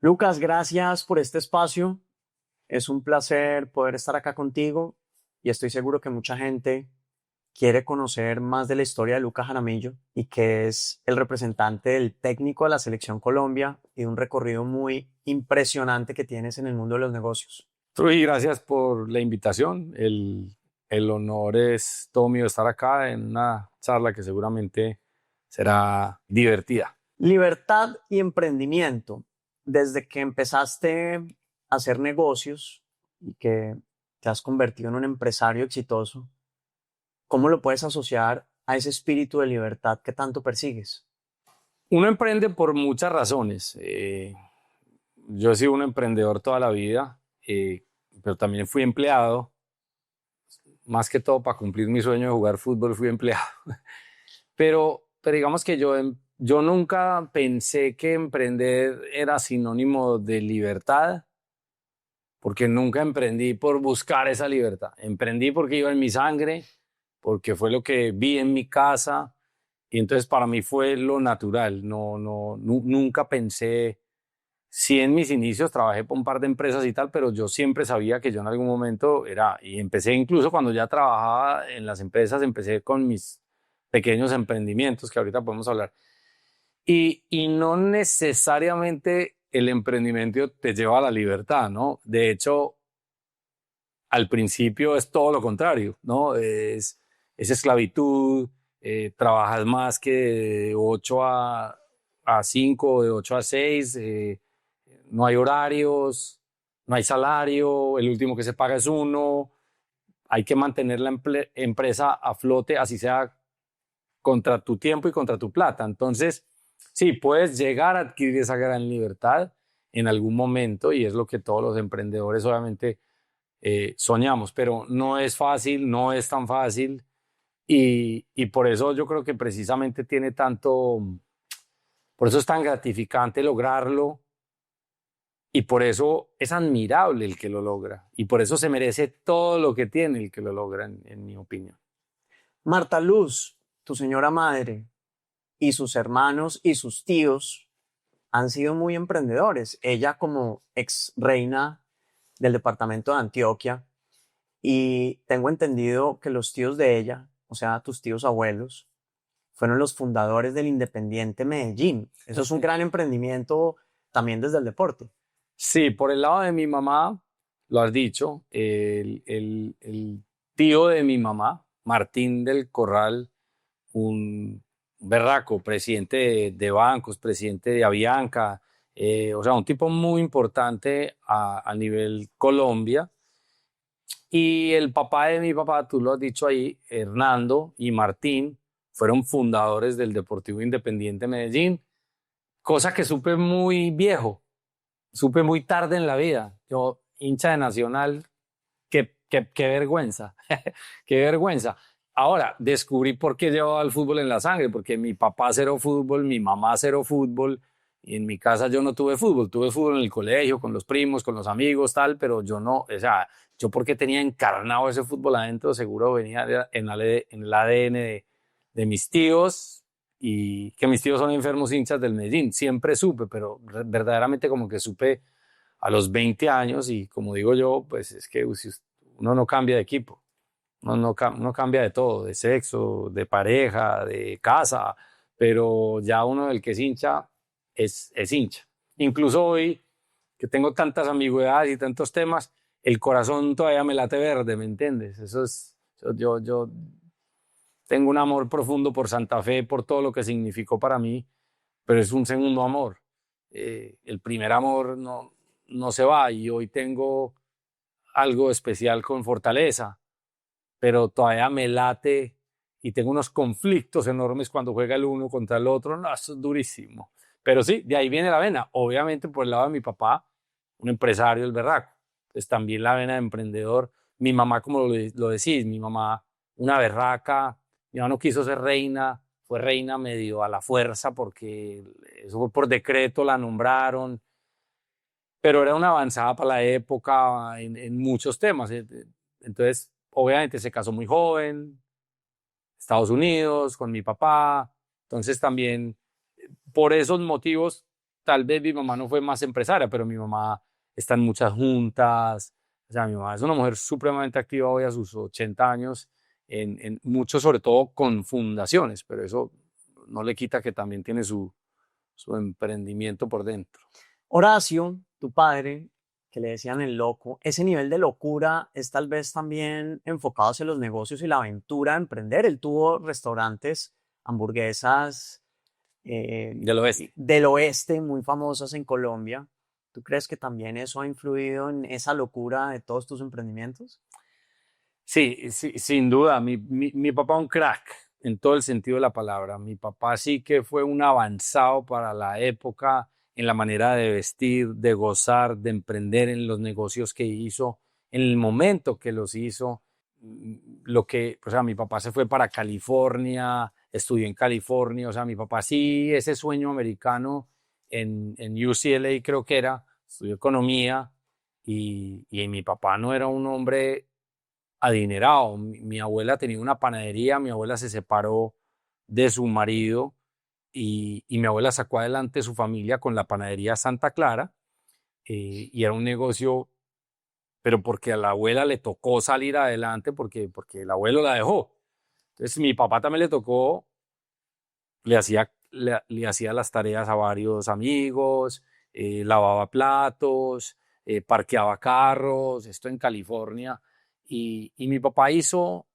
Lucas, gracias por este espacio. Es un placer poder estar acá contigo y estoy seguro que mucha gente quiere conocer más de la historia de Lucas Jaramillo y que es el representante del técnico de la Selección Colombia y de un recorrido muy impresionante que tienes en el mundo de los negocios. Truy, gracias por la invitación. El honor es todo mío estar acá en una charla que seguramente será divertida. Libertad y emprendimiento. Desde que empezaste a hacer negocios y que te has convertido en un empresario exitoso, ¿cómo lo puedes asociar a ese espíritu de libertad que tanto persigues? Uno emprende por muchas razones. Yo he sido un emprendedor toda la vida, pero también fui empleado. Más que todo para cumplir mi sueño de jugar fútbol fui empleado. Pero digamos que yo nunca pensé que emprender era sinónimo de libertad, porque nunca emprendí por buscar esa libertad. Emprendí porque iba en mi sangre, porque fue lo que vi en mi casa, y entonces para mí fue lo natural. Nunca pensé, sí en mis inicios trabajé por un par de empresas y tal, pero yo siempre sabía que yo en algún momento era, y empecé incluso cuando ya trabajaba en las empresas, empecé con mis pequeños emprendimientos que ahorita podemos hablar. Y no necesariamente el emprendimiento te lleva a la libertad, ¿no? De hecho, al principio es todo lo contrario, ¿no? Es esclavitud, trabajas más que de 8 a 5, de 8 a 6, no hay horarios, no hay salario, el último que se paga es uno, hay que mantener la empresa a flote, así sea contra tu tiempo y contra tu plata. Entonces, sí, puedes llegar a adquirir esa gran libertad en algún momento y es lo que todos los emprendedores obviamente soñamos, pero no es fácil, no es tan fácil y por eso yo creo que precisamente tiene tanto, por eso es tan gratificante lograrlo y por eso es admirable el que lo logra y por eso se merece todo lo que tiene el que lo logra, en mi opinión. Marta Luz, tu señora madre, y sus hermanos y sus tíos han sido muy emprendedores. Ella como ex reina del departamento de Antioquia, y tengo entendido que los tíos de ella, o sea, tus tíos abuelos, fueron los fundadores del Independiente Medellín. Eso es un gran emprendimiento también desde el deporte. Sí, por el lado de mi mamá, lo has dicho, el tío de mi mamá, Martín del Corral, un berraco, presidente de bancos, presidente de Avianca, o sea, un tipo muy importante a nivel Colombia. Y el papá de mi papá, tú lo has dicho ahí, Hernando y Martín, fueron fundadores del Deportivo Independiente Medellín, cosa que supe muy viejo, supe muy tarde en la vida. Yo, hincha de Nacional, qué vergüenza, qué vergüenza. Ahora, descubrí por qué llevaba el fútbol en la sangre, porque mi papá cero fútbol, mi mamá cero fútbol, y en mi casa yo no tuve fútbol en el colegio, con los primos, con los amigos, tal, pero yo no, o sea, yo porque tenía encarnado ese fútbol adentro, seguro venía en el ADN de mis tíos, y que mis tíos son enfermos hinchas del Medellín, siempre supe, pero verdaderamente como que supe a los 20 años y como digo yo, pues es que si uno no cambia de equipo, uno cambia de todo, de sexo, de pareja, de casa, pero ya uno del que es hincha es hincha. Incluso hoy que tengo tantas ambigüedades y tantos temas, el corazón todavía me late verde, ¿me entiendes? Eso es, yo tengo un amor profundo por Santa Fe, por todo lo que significó para mí, pero es un segundo amor. El primer amor no se va y hoy tengo algo especial con Fortaleza, pero todavía me late y tengo unos conflictos enormes cuando juega el uno contra el otro. No, eso es durísimo. Pero sí, de ahí viene la vena. Obviamente por el lado de mi papá, un empresario, el berraco. Pues también la vena de emprendedor. Mi mamá, como lo decís, mi mamá, una berraca. Mi mamá no quiso ser reina, fue reina medio a la fuerza porque eso fue por decreto, la nombraron, pero era una avanzada para la época en muchos temas. Entonces, obviamente se casó muy joven, Estados Unidos, con mi papá. Entonces también, por esos motivos, tal vez mi mamá no fue más empresaria, pero mi mamá está en muchas juntas. O sea, mi mamá es una mujer supremamente activa hoy a sus 80 años, en mucho, sobre todo con fundaciones, pero eso no le quita que también tiene su emprendimiento por dentro. Horacio, tu padre, que le decían el loco, ese nivel de locura es tal vez también enfocado hacia los negocios y la aventura de emprender. Él tuvo restaurantes, hamburguesas Del oeste. del oeste muy famosas en Colombia. ¿Tú crees que también eso ha influido en esa locura de todos tus emprendimientos? Sí, sí, sin duda. Mi papá un crack en todo el sentido de la palabra. Mi papá sí que fue un avanzado para la época en la manera de vestir, de gozar, de emprender en los negocios que hizo, en el momento que los hizo. O sea, mi papá se fue para California, estudió en California. O sea, mi papá sí, ese sueño americano en UCLA creo que era, estudió economía y mi papá no era un hombre adinerado. Mi abuela tenía una panadería, mi abuela se separó de su marido y mi abuela sacó adelante su familia con la panadería Santa Clara, y era un negocio, pero porque a la abuela le tocó salir adelante porque el abuelo la dejó. Entonces mi papá también le tocó, le hacía las tareas a varios amigos, lavaba platos, parqueaba carros, esto en California. Y mi papá hizo,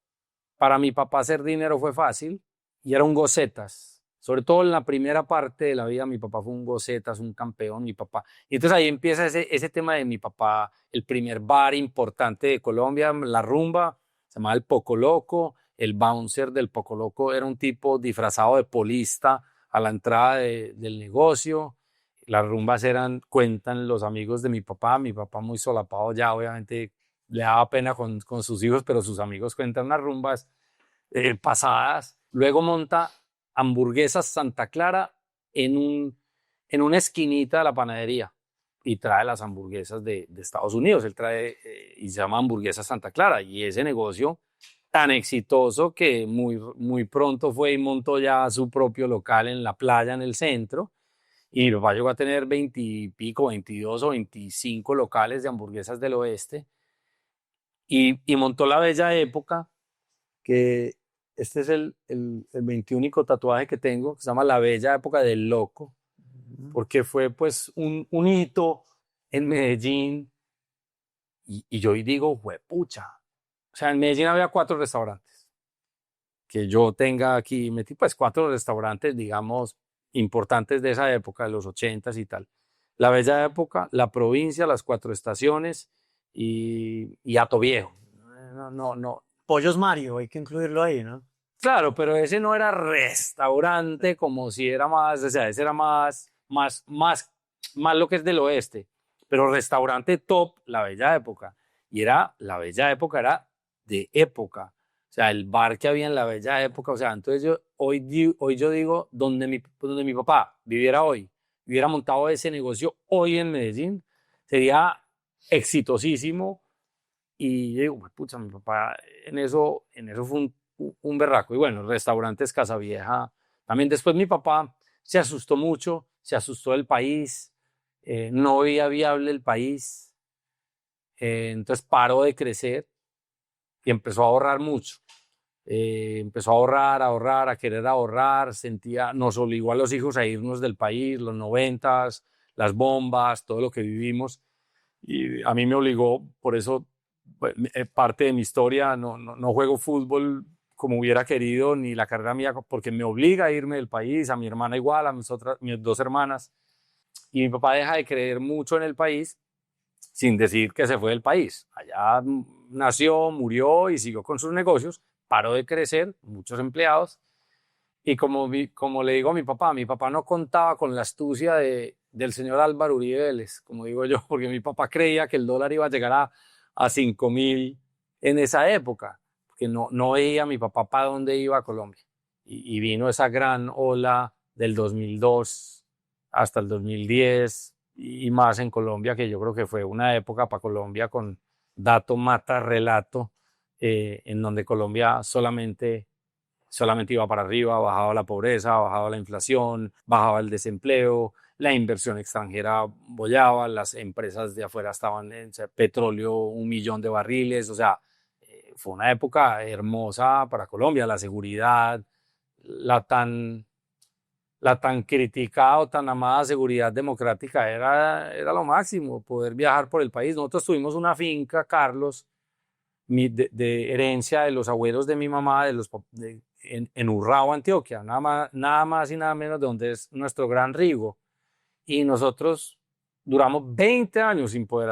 para mi papá hacer dinero fue fácil y era un gocetas. Sobre todo en la primera parte de la vida, mi papá fue un gocetas, un campeón, mi papá. Y entonces ahí empieza ese tema de mi papá, el primer bar importante de Colombia, la rumba, se llamaba el Poco Loco. El bouncer del Poco Loco era un tipo disfrazado de polista a la entrada del negocio. Las rumbas eran, cuentan los amigos de mi papá muy solapado ya, obviamente le daba pena con sus hijos, pero sus amigos cuentan unas rumbas pasadas. Luego monta hamburguesas Santa Clara en una esquinita de la panadería y trae las hamburguesas de Estados Unidos. Él trae y se llama Hamburguesas Santa Clara, y ese negocio tan exitoso que muy pronto fue y montó ya su propio local en la playa, en el centro, y mi papá llegó a tener 20 y pico, 22 o 25 locales de hamburguesas del oeste, y montó La Bella Época, que este es el 21 tatuaje que tengo, que se llama La Bella Época del Loco, porque fue pues un hito en Medellín, y yo hoy digo, juepucha, o sea, en Medellín había 4 restaurantes, que yo tenga aquí, metí pues 4 restaurantes, digamos, importantes de esa época, de los 80s y tal. La Bella Época, La Provincia, Las Cuatro Estaciones y Hato Viejo. No, Pollos Mario, hay que incluirlo ahí, ¿no? claro, pero ese no era restaurante como si era más, o sea, ese era más lo que es del oeste, pero restaurante top, La Bella Época. Y La Bella Época era de época. O sea, el bar que había en La Bella Época, o sea, entonces hoy yo digo, donde mi papá viviera hoy, hubiera montado ese negocio hoy en Medellín, sería exitosísimo. Y yo digo, pucha, mi papá en eso fue un berraco. Y bueno, restaurantes Casavieja. También después mi papá se asustó mucho, se asustó del país, no veía viable el país, entonces paró de crecer y empezó a ahorrar mucho. Empezó a ahorrar, a querer ahorrar, nos obligó a los hijos a irnos del país, los 90s, las bombas, todo lo que vivimos. Y a mí me obligó, por eso pues, parte de mi historia, no juego fútbol como hubiera querido, ni la carrera mía, porque me obliga a irme del país, a mi hermana igual, a mis 2 hermanas. Y mi papá deja de creer mucho en el país, sin decir que se fue del país. Allá nació, murió y siguió con sus negocios, paró de crecer, muchos empleados. Y como le digo a mi papá no contaba con la astucia del señor Álvaro Uribe Vélez, como digo yo, porque mi papá creía que el dólar iba a llegar a 5.000 en esa época, porque no veía mi papá para dónde iba a Colombia. Y vino esa gran ola del 2002 hasta el 2010 y más en Colombia, que yo creo que fue una época para Colombia con dato mata relato, en donde Colombia solamente iba para arriba, bajaba la pobreza, bajaba la inflación, bajaba el desempleo, la inversión extranjera bollaba, las empresas de afuera estaban en petróleo, 1 millón de barriles, o sea, fue una época hermosa para Colombia, la seguridad, la tan, la tan criticada o tan amada seguridad democrática era lo máximo, poder viajar por el país. Nosotros tuvimos una finca, Carlos, de herencia de los abuelos de mi mamá, en Urrao, Antioquia, nada más y nada menos de donde es nuestro gran Rigo. Y nosotros duramos 20 años sin poder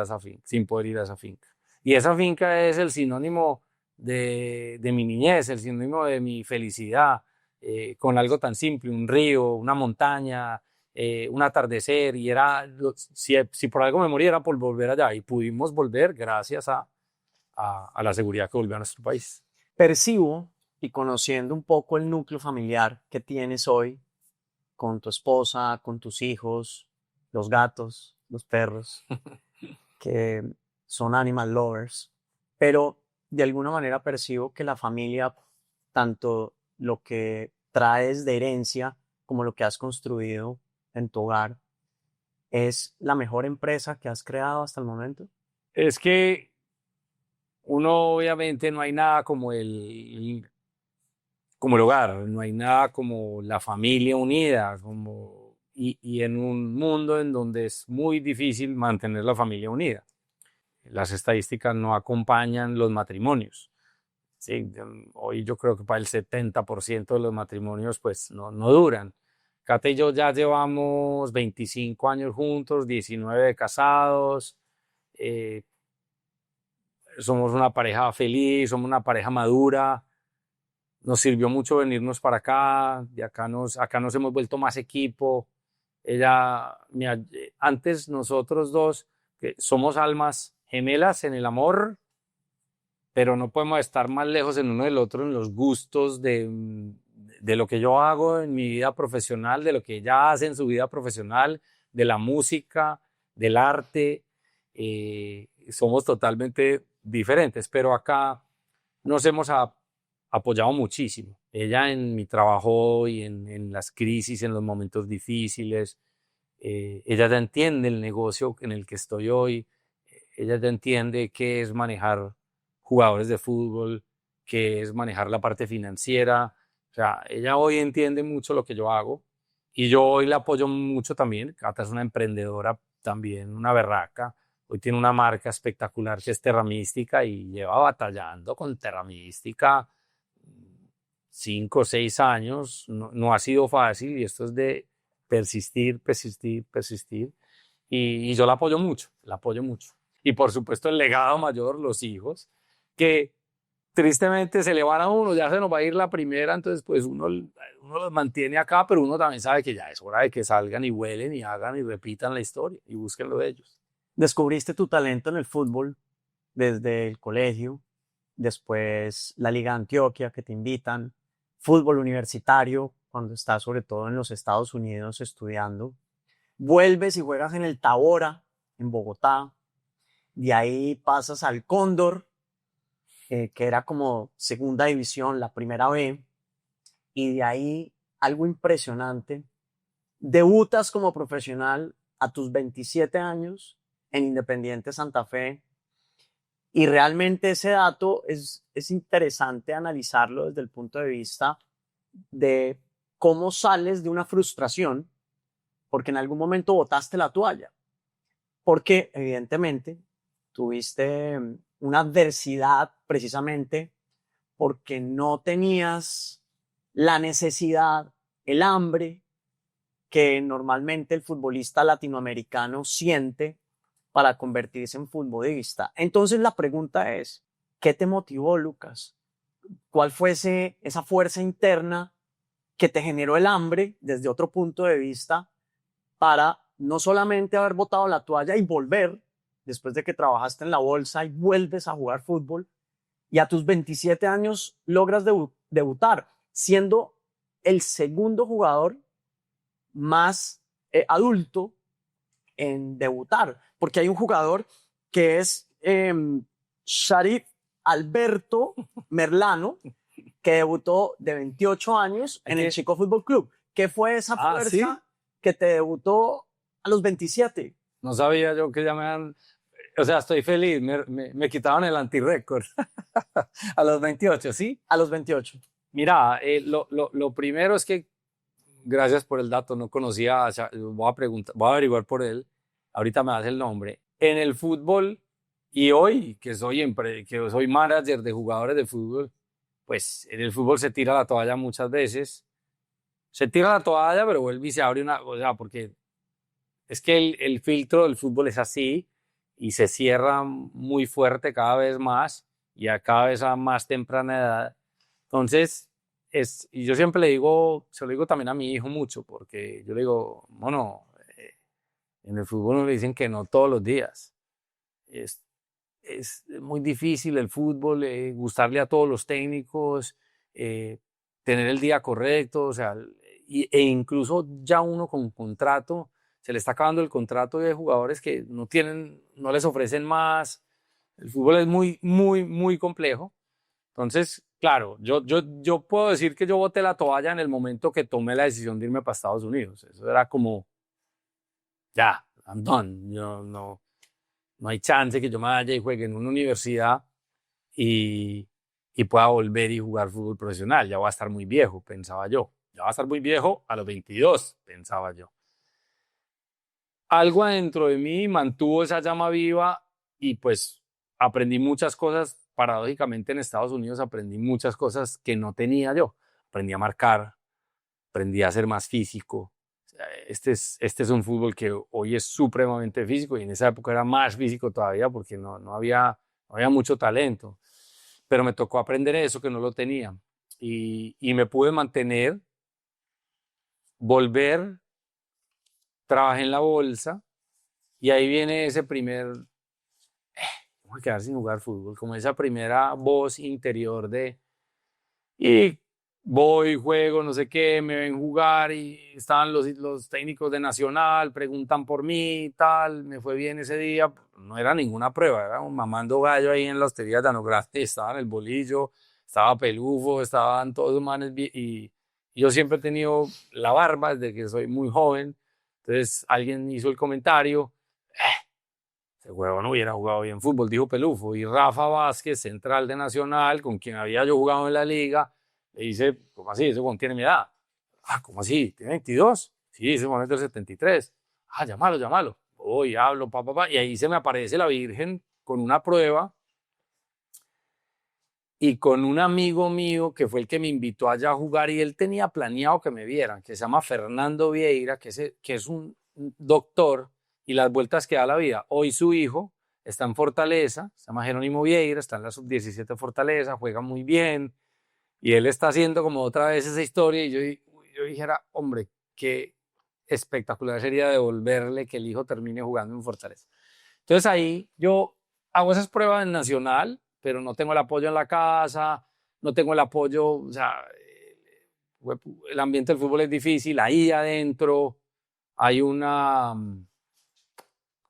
ir a esa finca. Y esa finca es el sinónimo de mi niñez, el sinónimo de mi felicidad, con algo tan simple, un río, una montaña, un atardecer, y si por algo me moría era por volver allá, y pudimos volver gracias a la seguridad que volvió a nuestro país. Percibo, y conociendo un poco el núcleo familiar que tienes hoy, con tu esposa, con tus hijos, los gatos, los perros, que son animal lovers, pero de alguna manera percibo que la familia, tanto lo que traes de herencia como lo que has construido en tu hogar, es la mejor empresa que has creado hasta el momento. Es que uno obviamente no hay nada como el hogar, no hay nada como la familia unida, y en un mundo en donde es muy difícil mantener la familia unida. Las estadísticas no acompañan los matrimonios. Sí, hoy yo creo que para el 70% de los matrimonios pues no duran. Cata y yo ya llevamos 25 años juntos, 19 de casados, eh, somos una pareja feliz, somos una pareja madura. Nos sirvió mucho venirnos para acá, acá nos hemos vuelto más equipo. Antes nosotros dos, que somos almas gemelas en el amor, pero no podemos estar más lejos en uno del otro en los gustos de lo que yo hago en mi vida profesional, de lo que ella hace en su vida profesional, de la música, del arte. Somos totalmente diferentes, pero acá nos hemos apoyado muchísimo. Ella en mi trabajo y en las crisis, en los momentos difíciles. Ella ya entiende el negocio en el que estoy hoy. Ella ya entiende qué es manejar jugadores de fútbol, qué es manejar la parte financiera. O sea, ella hoy entiende mucho lo que yo hago y yo hoy la apoyo mucho también. Cata es una emprendedora también, una berraca. Hoy tiene una marca espectacular que es Terramística y lleva batallando con Terramística 5 o 6 años. No ha sido fácil y esto es de persistir, persistir, persistir. Y yo la apoyo mucho, la apoyo mucho. Y por supuesto el legado mayor, los hijos, que tristemente se le van a uno, ya se nos va a ir la primera, entonces pues uno los mantiene acá, pero uno también sabe que ya es hora de que salgan y vuelen y hagan y repitan la historia y busquen lo de ellos. Descubriste tu talento en el fútbol desde el colegio, después la Liga de Antioquia que te invitan, fútbol universitario cuando estás sobre todo en los Estados Unidos estudiando, vuelves y juegas en el Tabora, en Bogotá, de ahí pasas al Cóndor, que era como segunda división, la primera B, y de ahí algo impresionante, debutas como profesional a tus 27 años en Independiente Santa Fe, y realmente ese dato es interesante analizarlo desde el punto de vista de cómo sales de una frustración, porque en algún momento botaste la toalla, porque evidentemente tuviste una adversidad precisamente porque no tenías la necesidad, el hambre que normalmente el futbolista latinoamericano siente para convertirse en futbolista. Entonces la pregunta es, ¿qué te motivó, Lucas? ¿Cuál fue esa fuerza interna que te generó el hambre desde otro punto de vista para no solamente haber botado la toalla y volver, después de que trabajaste en la bolsa y vuelves a jugar fútbol, y a tus 27 años logras debutar, siendo el segundo jugador más adulto en debutar? Porque hay un jugador que es Sharif Alberto Merlano, que debutó de 28 años en el Chico Fútbol Club. ¿Qué fue esa fuerza ¿sí? que te debutó A los 27. No sabía yo que ya me han... O sea, estoy feliz, me quitaron el antirécord a los 28, ¿sí? A los 28. Mira, lo primero es que, gracias por el dato, no conocía, voy a preguntar, voy a averiguar por él, ahorita me das el nombre. En el fútbol, y hoy que soy manager de jugadores de fútbol, pues en el fútbol se tira la toalla muchas veces. Se tira la toalla, pero vuelve y se abre una, o sea, porque es que el filtro del fútbol es así y se cierra muy fuerte cada vez más y cada vez a más temprana edad. Entonces, y yo siempre le digo, se lo digo también a mi hijo mucho, porque yo le digo, bueno, en el fútbol nos dicen que no todos los días. Es muy difícil el fútbol, gustarle a todos los técnicos, tener el día correcto, o sea, e incluso ya uno con contrato, se le está acabando el contrato y hay jugadores que no les ofrecen más. El fútbol es muy, muy, muy complejo. Entonces, claro, yo puedo decir que yo boté la toalla en el momento que tomé la decisión de irme para Estados Unidos. Eso era como, ya, I'm done. Yo no hay chance que yo me vaya y juegue en una universidad y pueda volver y jugar fútbol profesional. Ya voy a estar muy viejo, pensaba yo. Ya voy a estar muy viejo a los 22, pensaba yo. Algo adentro de mí mantuvo esa llama viva y pues aprendí muchas cosas. Paradójicamente en Estados Unidos aprendí muchas cosas que no tenía yo. Aprendí a marcar, aprendí a ser más físico. Este es un fútbol que hoy es supremamente físico y en esa época era más físico todavía porque no había mucho talento. Pero me tocó aprender eso que no lo tenía y me pude mantener, volver, trabajé en la bolsa y ahí viene ese primer, voy a quedar sin jugar fútbol, como esa primera voz interior y voy, juego, no sé qué, me ven jugar y estaban los técnicos de Nacional, preguntan por mí, tal, me fue bien ese día. No era ninguna prueba, era un mamando gallo ahí en la hostería de Grande, estaba en el bolillo, estaba Pelufo, estaban todos los manes y yo siempre he tenido la barba desde que soy muy joven. Entonces alguien hizo el comentario, ese huevo no hubiera jugado bien fútbol, dijo Pelufo. Y Rafa Vázquez, central de Nacional, con quien había yo jugado en la liga, le dice, ¿cómo así? Ese Juan tiene mi edad. Ah, ¿cómo así? ¿Tiene 22? Sí, ese Juan es del 73. Ah, llámalo. Voy, hablo, papá. Y ahí se me aparece la Virgen con una prueba y con un amigo mío que fue el que me invitó allá a jugar y él tenía planeado que me vieran, que se llama Fernando Vieira, que es un doctor y las vueltas que da la vida. Hoy su hijo está en Fortaleza, se llama Jerónimo Vieira, está en la sub-17 Fortaleza, juega muy bien y él está haciendo como otra vez esa historia y yo dijera, hombre, qué espectacular sería devolverle que el hijo termine jugando en Fortaleza. Entonces ahí yo hago esas pruebas en Nacional, pero no tengo el apoyo en la casa, no tengo el apoyo, o sea, el ambiente del fútbol es difícil, ahí adentro hay ¿cómo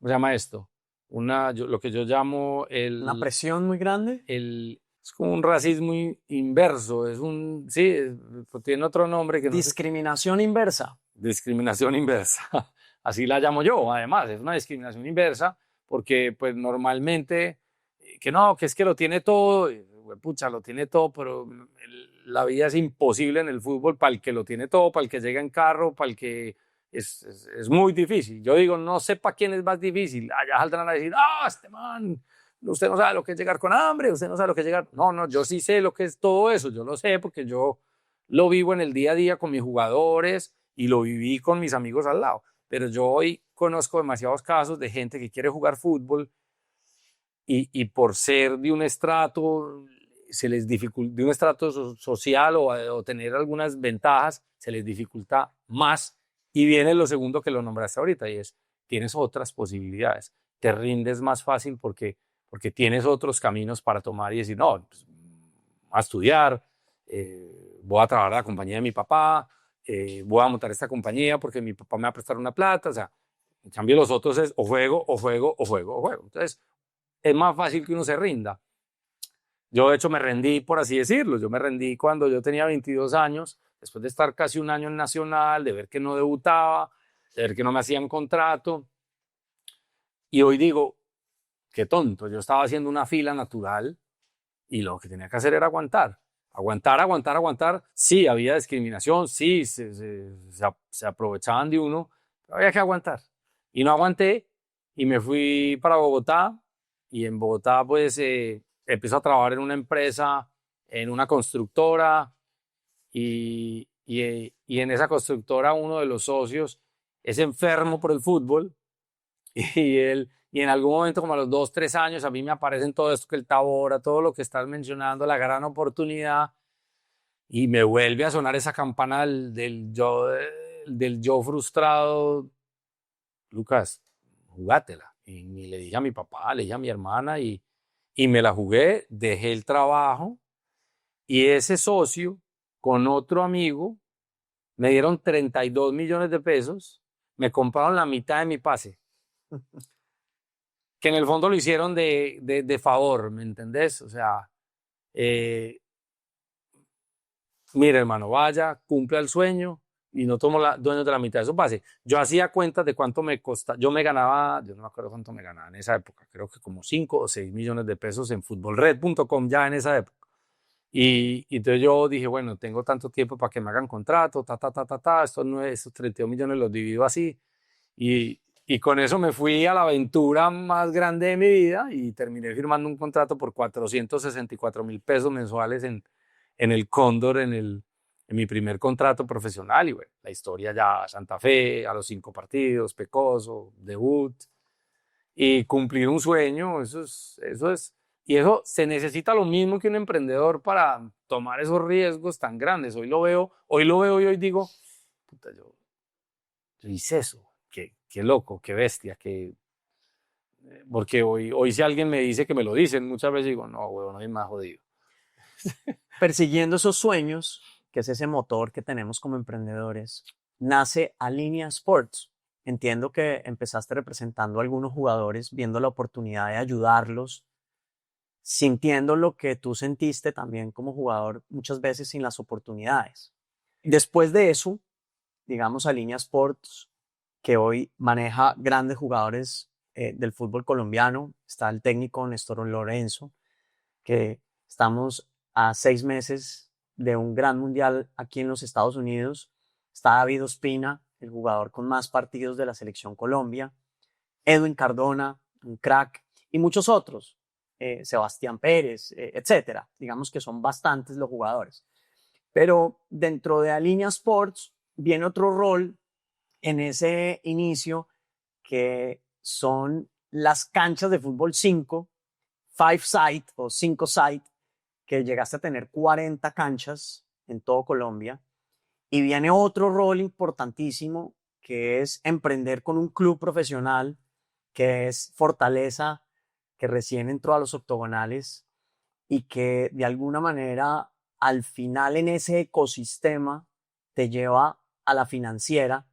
se llama esto? Lo que yo llamo Una presión muy grande. es como un racismo inverso, sí, tiene otro nombre que no sé. Discriminación inversa. Discriminación inversa, así la llamo yo, además, es una discriminación inversa, porque pues normalmente, que es que lo tiene todo, pucha, lo tiene todo, pero la vida es imposible en el fútbol para el que lo tiene todo, para el que llega en carro, para el que es muy difícil. Yo digo, no sé para quién es más difícil, allá saldrán a decir, este man, usted no sabe lo que es llegar con hambre, usted no sabe lo que es llegar, no, yo sí sé lo que es todo eso, yo lo sé porque yo lo vivo en el día a día con mis jugadores y lo viví con mis amigos al lado. Pero yo hoy conozco demasiados casos de gente que quiere jugar fútbol y por ser de un estrato, de un estrato social o tener algunas ventajas, se les dificulta más. Y viene lo segundo que lo nombraste ahorita y es, tienes otras posibilidades. Te rindes más fácil porque tienes otros caminos para tomar y decir, no, pues, a estudiar, voy a trabajar a la compañía de mi papá, voy a montar esta compañía porque mi papá me va a prestar una plata, o sea, en cambio los otros es o juego. Entonces, es más fácil que uno se rinda. Yo, de hecho, me rendí, por así decirlo, yo me rendí cuando yo tenía 22 años, después de estar casi un año en Nacional, de ver que no debutaba, de ver que no me hacían contrato. Y hoy digo, qué tonto, yo estaba haciendo una fila natural y lo que tenía que hacer era aguantar. Aguantar, aguantar, aguantar. Sí, había discriminación, sí, se aprovechaban de uno, pero había que aguantar. Y no aguanté y me fui para Bogotá y en Bogotá pues empiezo a trabajar en una empresa, en una constructora y en esa constructora uno de los socios es enfermo por el fútbol y en algún momento, como a los 2, 3 años, a mí me aparecen todo esto que el Tabora, todo lo que estás mencionando, la gran oportunidad, y me vuelve a sonar esa campana del yo frustrado. Lucas, jugátela. Y le dije a mi papá, le dije a mi hermana, y me la jugué, dejé el trabajo, y ese socio, con otro amigo, me dieron 32 millones de pesos, me compraron la mitad de mi pase. Que en el fondo lo hicieron de favor, ¿me entendés? O sea, mire hermano, vaya, cumpla el sueño y no tomo dueño de la mitad de su pase. Yo hacía cuentas de cuánto me costaba, yo me ganaba, yo no me acuerdo cuánto me ganaba en esa época, creo que como 5 o 6 millones de pesos en futbolred.com ya en esa época. Y entonces yo dije, bueno, tengo tanto tiempo para que me hagan contrato, estos 32 millones los divido así. Y con eso me fui a la aventura más grande de mi vida y terminé firmando un contrato por 464,000 pesos mensuales en el Cóndor, en mi primer contrato profesional. Y bueno, la historia ya, Santa Fe, a los 5 partidos, Pecoso, debut. Y cumplir un sueño, y eso se necesita lo mismo que un emprendedor para tomar esos riesgos tan grandes. Hoy lo veo y hoy digo, puta, yo hice eso, qué loco, qué bestia, porque hoy si alguien me dice que me lo dicen, muchas veces digo, no, huevón, no es más jodido. Persiguiendo esos sueños, que es ese motor que tenemos como emprendedores, nace Alinea Sports. Entiendo que empezaste representando a algunos jugadores, viendo la oportunidad de ayudarlos, sintiendo lo que tú sentiste también como jugador muchas veces sin las oportunidades. Después de eso, digamos, Alinea Sports, que hoy maneja grandes jugadores del fútbol colombiano, está el técnico Néstor Lorenzo, que estamos a 6 meses de un gran mundial aquí en los Estados Unidos. Está David Ospina, el jugador con más partidos de la selección Colombia, Edwin Cardona, un crack, y muchos otros, Sebastián Pérez, etcétera. Digamos que son bastantes los jugadores. Pero dentro de Alinea Sports viene otro rol en ese inicio que son las canchas de fútbol 5, 5-side o 5-side, que llegaste a tener 40 canchas en todo Colombia. Y viene otro rol importantísimo que es emprender con un club profesional, que es Fortaleza, que recién entró a los octogonales y que de alguna manera al final en ese ecosistema te lleva a la financiera,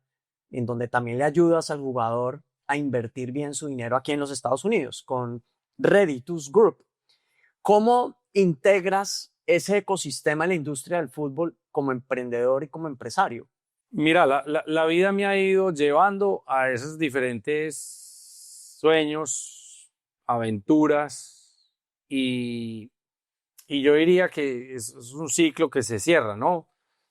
en donde también le ayudas al jugador a invertir bien su dinero aquí en los Estados Unidos con Reditus Group. ¿Cómo integras ese ecosistema en la industria del fútbol como emprendedor y como empresario? Mira, la vida me ha ido llevando a esos diferentes sueños, aventuras, y yo diría que es un ciclo que se cierra, ¿no?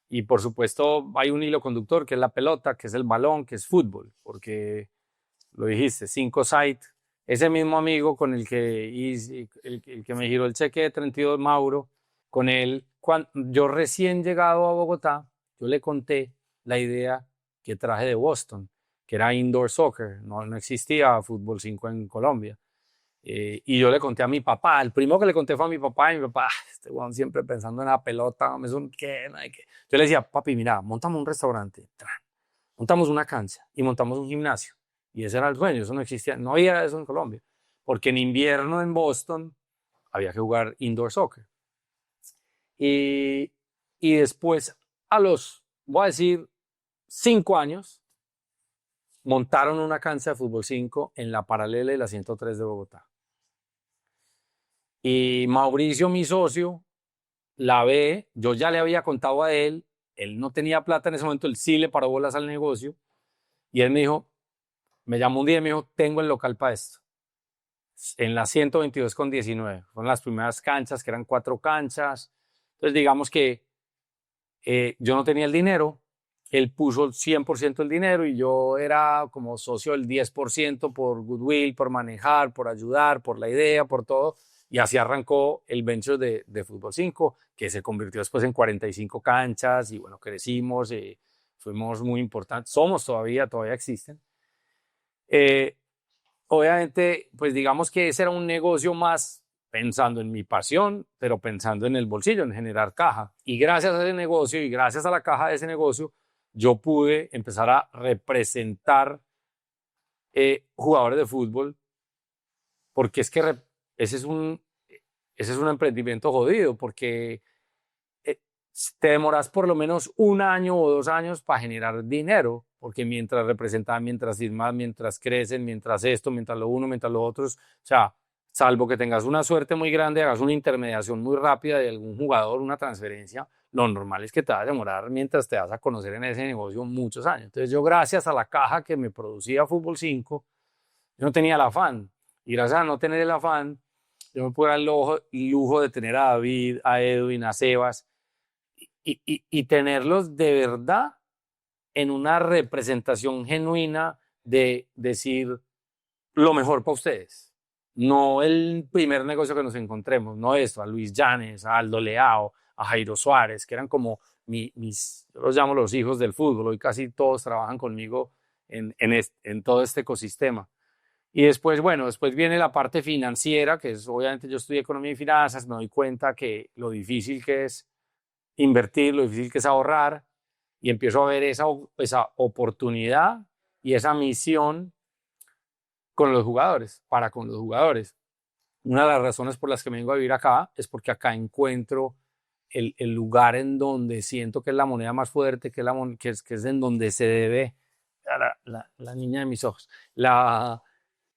Y por supuesto hay un hilo conductor que es la pelota, que es el balón, que es fútbol, porque lo dijiste, 5-side, ese mismo amigo con el que, el que me giró el cheque de 32, Mauro, con él, cuando yo recién llegado a Bogotá, yo le conté la idea que traje de Boston, que era indoor soccer, no existía fútbol 5 en Colombia. Y yo le conté a mi papá, el primero que le conté fue a mi papá, y mi papá, este weón siempre pensando en la pelota, ¿qué? No hay qué. Yo le decía, papi, mira, montamos un restaurante, montamos una cancha y montamos un gimnasio. Y ese era el sueño, eso no existía, no había eso en Colombia, porque en invierno en Boston había que jugar indoor soccer. Y, y después, voy a decir, 5 años, montaron una cancha de fútbol 5 en la paralela de la 103 de Bogotá. Y Mauricio, mi socio, la ve, yo ya le había contado a él no tenía plata en ese momento, él sí le paró bolas al negocio, Y él me llamó un día y me dijo, tengo el local para esto. En la 122/19. Fueron las primeras canchas, que eran 4 canchas. Entonces, digamos que yo no tenía el dinero, él puso el 100% del dinero y yo era como socio del 10% por goodwill, por manejar, por ayudar, por la idea, por todo. Y así arrancó el venture de Fútbol 5, que se convirtió después en 45 canchas y bueno, crecimos, fuimos muy importantes, somos todavía existen. Eh, Obviamente, pues digamos que ese era un negocio más pensando en mi pasión, pero pensando en el bolsillo, en generar caja. Y gracias a ese negocio y gracias a la caja de ese negocio, yo pude empezar a representar jugadores de fútbol, porque es que ese es un, ese es un emprendimiento jodido, porque eh, te demoras por lo menos 1 año o 2 años para generar dinero, porque mientras representan, mientras firmas, mientras crecen, mientras esto, mientras lo uno, mientras lo otro, o sea, salvo que tengas una suerte muy grande, hagas una intermediación muy rápida de algún jugador, una transferencia, lo normal es que te va a demorar mientras te vas a conocer en ese negocio muchos años. Entonces yo, gracias a la caja que me producía Fútbol 5, yo no tenía el afán, y gracias a no tener el afán, yo me pude dar el lujo de tener a David, a Edwin, a Sebas, y tenerlos de verdad en una representación genuina de decir lo mejor para ustedes. No el primer negocio que nos encontremos, no esto, a Luis Llanes, a Aldo Leao, a Jairo Suárez, que eran como yo los llamo los hijos del fútbol, hoy casi todos trabajan conmigo en todo este ecosistema. Y después, bueno, después viene la parte financiera, que es, obviamente yo estudié economía y finanzas, me doy cuenta que lo difícil que es invertir, lo difícil que es ahorrar, y empiezo a ver esa oportunidad y esa misión con los jugadores, para con los jugadores. Una de las razones por las que me vengo a vivir acá es porque acá encuentro el lugar en donde siento que es la moneda más fuerte, que es en donde se debe, la niña de mis ojos,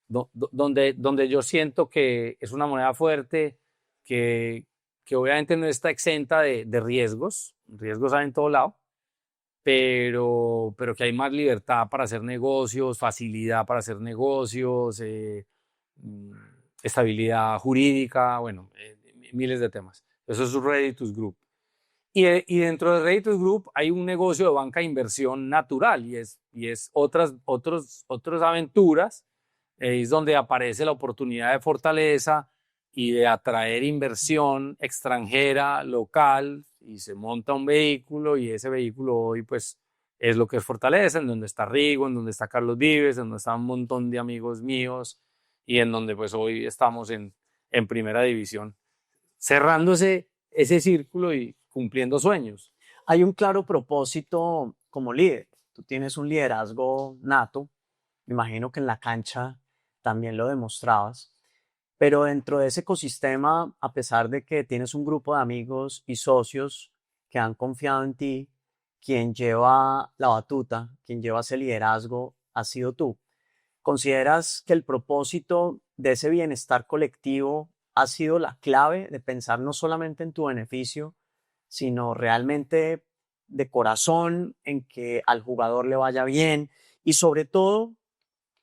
donde yo siento que es una moneda fuerte, que, que obviamente no está exenta de riesgos hay en todo lado, pero que hay más libertad para hacer negocios, facilidad para hacer negocios, mm, estabilidad jurídica, bueno, miles de temas. Eso es Reditus Group. Y dentro de Reditus Group hay un negocio de banca de inversión natural y es otras aventuras. Es donde aparece la oportunidad de Fortaleza y de atraer inversión extranjera, local, y se monta un vehículo, y ese vehículo hoy pues es lo que es Fortaleza, en donde está Rigo, en donde está Carlos Vives, en donde está un montón de amigos míos, y en donde pues hoy estamos en primera división, cerrándose ese círculo y cumpliendo sueños. Hay un claro propósito como líder. Tú tienes un liderazgo nato. Me imagino que en la cancha también lo demostrabas. Pero dentro de ese ecosistema, a pesar de que tienes un grupo de amigos y socios que han confiado en ti, quien lleva la batuta, quien lleva ese liderazgo, has sido tú. ¿Consideras que el propósito de ese bienestar colectivo ha sido la clave de pensar no solamente en tu beneficio, sino realmente de corazón en que al jugador le vaya bien y sobre todo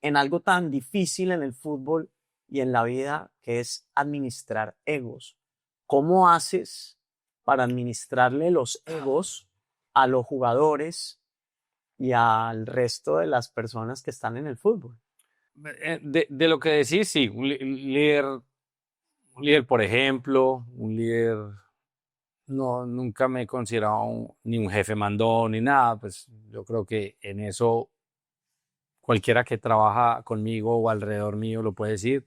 en algo tan difícil en el fútbol y en la vida que es administrar egos? ¿Cómo haces para administrarle los egos a los jugadores y al resto de las personas que están en el fútbol? De lo que decís, sí, un líder, por ejemplo, un líder. No, nunca me he considerado ni un jefe mandón ni nada, pues yo creo que en eso cualquiera que trabaja conmigo o alrededor mío lo puede decir.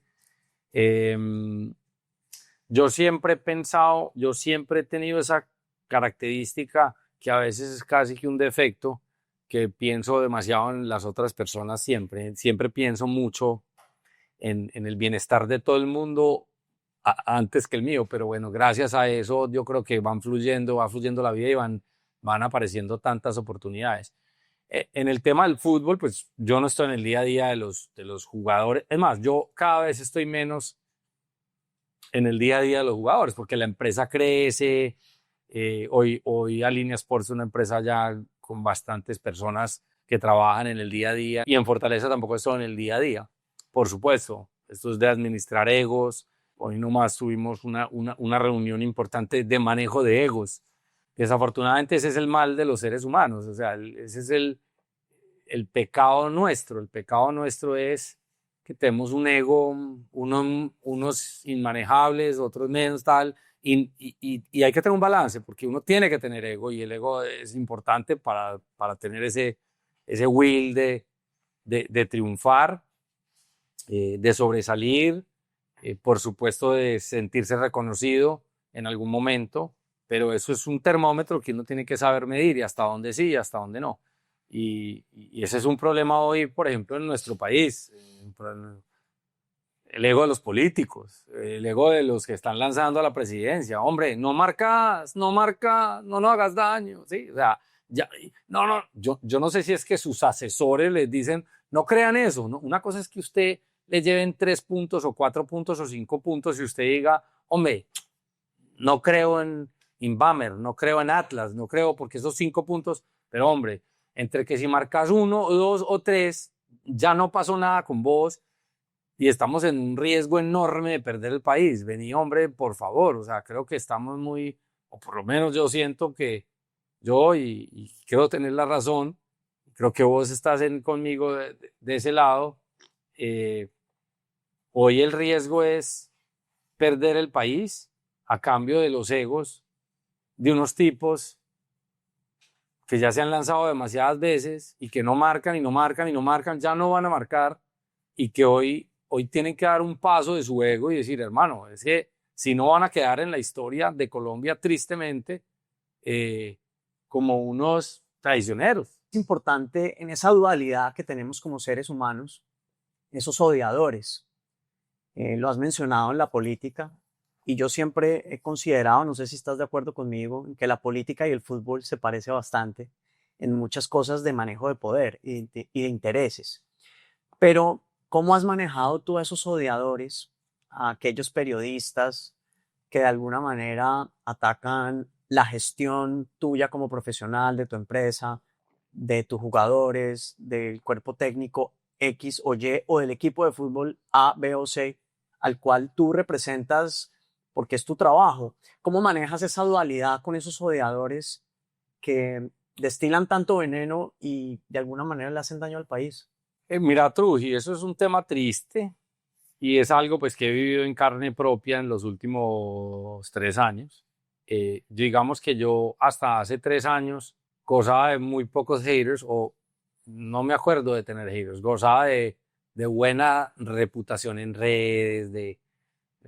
Em, yo siempre he pensado, yo siempre he tenido esa característica que a veces es casi que un defecto, que pienso demasiado en las otras personas siempre pienso mucho en el bienestar de todo el mundo antes que el mío, pero bueno, gracias a eso yo creo que va fluyendo la vida y van apareciendo tantas oportunidades. En el tema del fútbol, pues yo no estoy en el día a día de los jugadores. Es más, yo cada vez estoy menos en el día a día de los jugadores, porque la empresa crece. Hoy Alinea Sports es una empresa ya con bastantes personas que trabajan en el día a día, y en Fortaleza tampoco es solo en el día a día. Por supuesto, esto es de administrar egos. Hoy nomás tuvimos una reunión importante de manejo de egos. Desafortunadamente ese es el mal de los seres humanos, o sea, ese es el pecado nuestro. El pecado nuestro es que tenemos un ego, unos inmanejables, otros menos tal, y hay que tener un balance, porque uno tiene que tener ego, y el ego es importante para tener ese will de triunfar, de sobresalir, por supuesto de sentirse reconocido en algún momento, pero eso es un termómetro que uno tiene que saber medir, y hasta dónde sí y hasta dónde no. Y ese es un problema hoy, por ejemplo, en nuestro país. El ego de los políticos, el ego de los que están lanzando a la presidencia. Hombre, no marcas, no marca, no hagas daño, ¿sí? O sea, ya, no, yo no sé si es que sus asesores les dicen, no crean eso, ¿no? Una cosa es que usted le lleven 3 puntos o 4 puntos o 5 puntos y usted diga, hombre, no creo en Inbamer, no creo en Atlas, no creo porque esos 5 puntos, pero hombre, entre que si marcas 1 o 2 o 3, ya no pasó nada con vos y estamos en un riesgo enorme de perder el país. Vení, hombre, por favor, o sea, creo que estamos muy, o por lo menos yo siento que yo, y creo tener la razón, creo que vos estás conmigo de ese lado, hoy el riesgo es perder el país a cambio de los egos de unos tipos que ya se han lanzado demasiadas veces y que no marcan y no marcan y no marcan, ya no van a marcar, y que hoy tienen que dar un paso de su ego y decir, hermano, es que si no van a quedar en la historia de Colombia tristemente como unos traicioneros. Es importante en esa dualidad que tenemos como seres humanos, esos odiadores. Lo has mencionado en la política, y yo siempre he considerado, no sé si estás de acuerdo conmigo, en que la política y el fútbol se parece bastante en muchas cosas de manejo de poder y de intereses. Pero, ¿cómo has manejado tú a esos odiadores, a aquellos periodistas que de alguna manera atacan la gestión tuya como profesional, de tu empresa, de tus jugadores, del cuerpo técnico X o Y, o del equipo de fútbol A, B o C, al cual tú representas porque es tu trabajo? ¿Cómo manejas esa dualidad con esos odiadores que destilan tanto veneno y de alguna manera le hacen daño al país? Mira, Truji, eso es un tema triste y es algo pues que he vivido en carne propia en los últimos 3 años. Digamos que yo hasta hace 3 años gozaba de muy pocos haters, o no me acuerdo de tener haters, gozaba de buena reputación en redes, de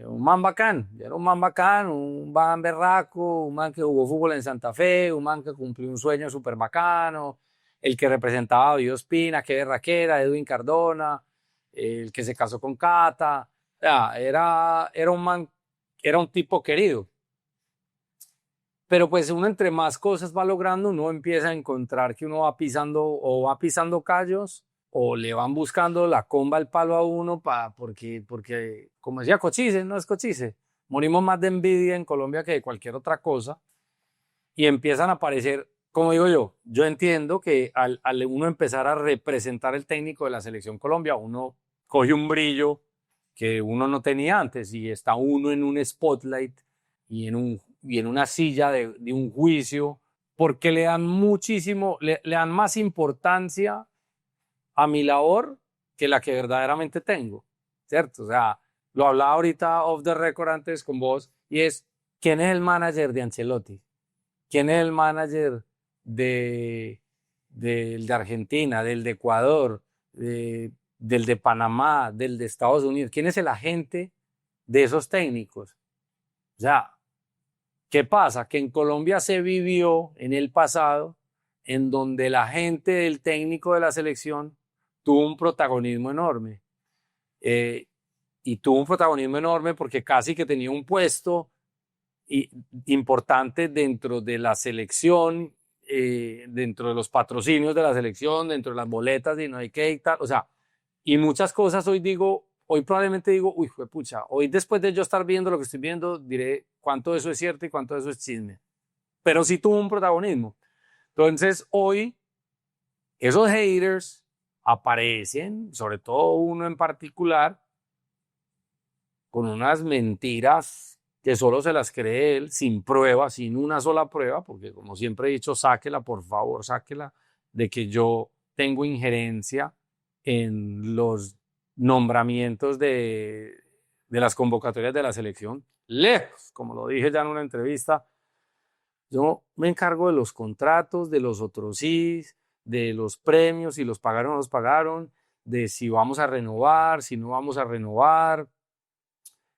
un man bacán. Yo era un man bacán, un man berraco, un man que jugó fútbol en Santa Fe, un man que cumplió un sueño súper bacano, el que representaba a Dios Pina, qué berraquera, Edwin Cardona, el que se casó con Cata. O sea, era un man, era un tipo querido. Pero pues uno entre más cosas va logrando, uno empieza a encontrar que uno va pisando, o va pisando callos, o le van buscando la comba al palo a uno, porque como decía Cochise, no es Cochise, morimos más de envidia en Colombia que de cualquier otra cosa, y empiezan a aparecer, como digo yo entiendo que al uno empezar a representar el técnico de la Selección Colombia, uno coge un brillo que uno no tenía antes, y está uno en un spotlight y en una silla de un juicio, porque le dan muchísimo, le dan más importancia a mi labor que la que verdaderamente tengo, ¿cierto? O sea, lo hablaba ahorita off the record antes con vos, y es, ¿quién es el manager de Ancelotti? ¿Quién es el manager del de Argentina, del de Ecuador, del de Panamá, del de Estados Unidos? ¿Quién es el agente de esos técnicos? O sea, ¿qué pasa? Que en Colombia se vivió en el pasado en donde la gente del técnico de la selección tuvo un protagonismo enorme. Y tuvo un protagonismo enorme porque casi que tenía un puesto importante dentro de la selección, dentro de los patrocinios de la selección, dentro de las boletas de no hay qué y tal. O sea, y muchas cosas hoy probablemente digo, uy, pucha, hoy después de yo estar viendo lo que estoy viendo, diré cuánto de eso es cierto y cuánto de eso es chisme. Pero sí tuvo un protagonismo. Entonces, hoy esos haters aparecen, sobre todo uno en particular, con unas mentiras que solo se las cree él, sin prueba, sin una sola prueba, porque como siempre he dicho, sáquela, por favor, sáquela, de que yo tengo injerencia en los nombramientos de las convocatorias de la selección. Lejos, como lo dije ya en una entrevista, yo me encargo de los contratos, de los otros sí, de los premios, si los pagaron o no los pagaron, de si vamos a renovar, si no vamos a renovar.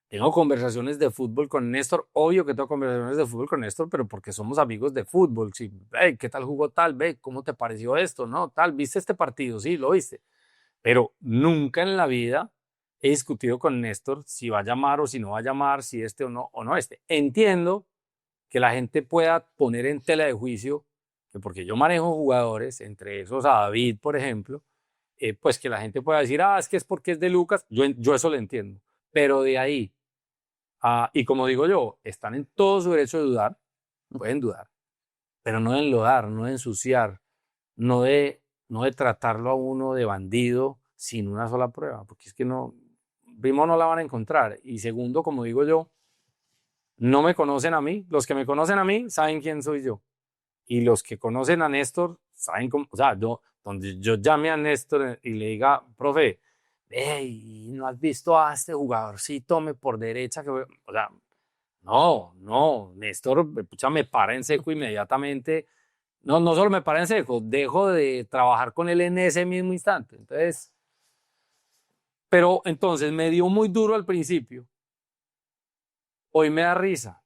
Tengo conversaciones de fútbol con Néstor, obvio que tengo conversaciones de fútbol con Néstor, pero porque somos amigos de fútbol. Sí, hey, ¿qué tal jugó tal? Ve, ¿cómo te pareció esto? ¿No? Tal, ¿viste este partido? Sí, lo viste. Pero nunca en la vida he discutido con Néstor si va a llamar o si no va a llamar, si este o no este. Entiendo que la gente pueda poner en tela de juicio que porque yo manejo jugadores, entre esos a David, por ejemplo, pues que la gente pueda decir, ah, es que es porque es de Lucas. Yo eso lo entiendo. Pero de ahí y como digo yo, están en todo su derecho de dudar, pueden dudar, pero no de enlodar, no de ensuciar, no de tratarlo a uno de bandido sin una sola prueba, porque es que no, primero no la van a encontrar y segundo, como digo yo, no me conocen a mí, los que me conocen a mí saben quién soy yo y los que conocen a Néstor saben cómo, o sea, donde yo llame a Néstor y le diga, profe, hey, ¿no has visto a este jugadorcito me por derecha? O sea, no, Néstor, pucha, me para en seco inmediatamente. No, no solo me para en seco, dejo de trabajar con él en ese mismo instante. Entonces, pero entonces me dio muy duro al principio. Hoy me da risa.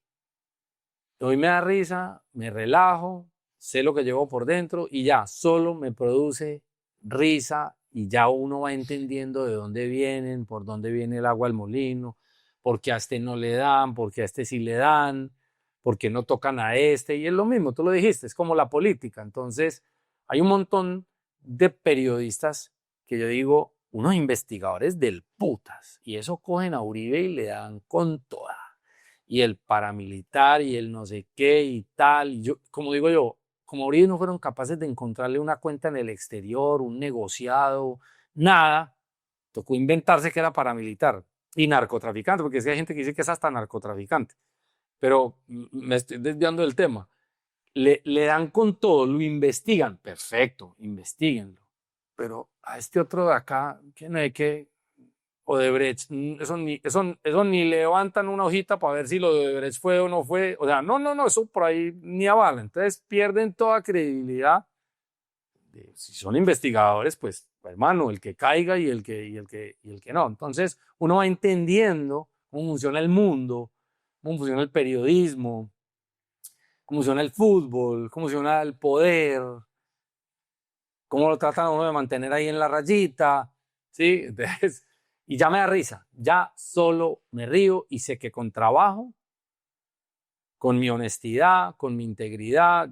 Hoy me da risa, me relajo, sé lo que llevo por dentro y ya, solo me produce risa y ya uno va entendiendo de dónde vienen, por dónde viene el agua al molino, por qué a este no le dan, por qué a este sí le dan, por qué no tocan a este. Y es lo mismo, tú lo dijiste, es como la política. Entonces, hay un montón de periodistas que yo digo, unos investigadores del putas, y eso cogen a Uribe y le dan con toda y el paramilitar y el no sé qué y tal. Y yo, como digo yo, como ahorita no fueron capaces de encontrarle una cuenta en el exterior, un negociado, nada, tocó inventarse que era paramilitar y narcotraficante, porque es que hay gente que dice que es hasta narcotraficante, pero me estoy desviando del tema. Le dan con todo, lo investigan, perfecto, investiguenlo, pero a este otro de acá, que no hay que Odebrecht, eso ni levantan una hojita para ver si lo de Odebrecht fue o no fue. O sea, no, eso por ahí ni avala. Entonces pierden toda credibilidad. Si son investigadores, pues, hermano, el que caiga y el que no. Entonces uno va entendiendo cómo funciona el mundo, cómo funciona el periodismo, cómo funciona el fútbol, cómo funciona el poder, cómo lo tratan a uno de mantener ahí en la rayita, ¿sí? Entonces, y ya me da risa, ya solo me río y sé que con trabajo, con mi honestidad, con mi integridad,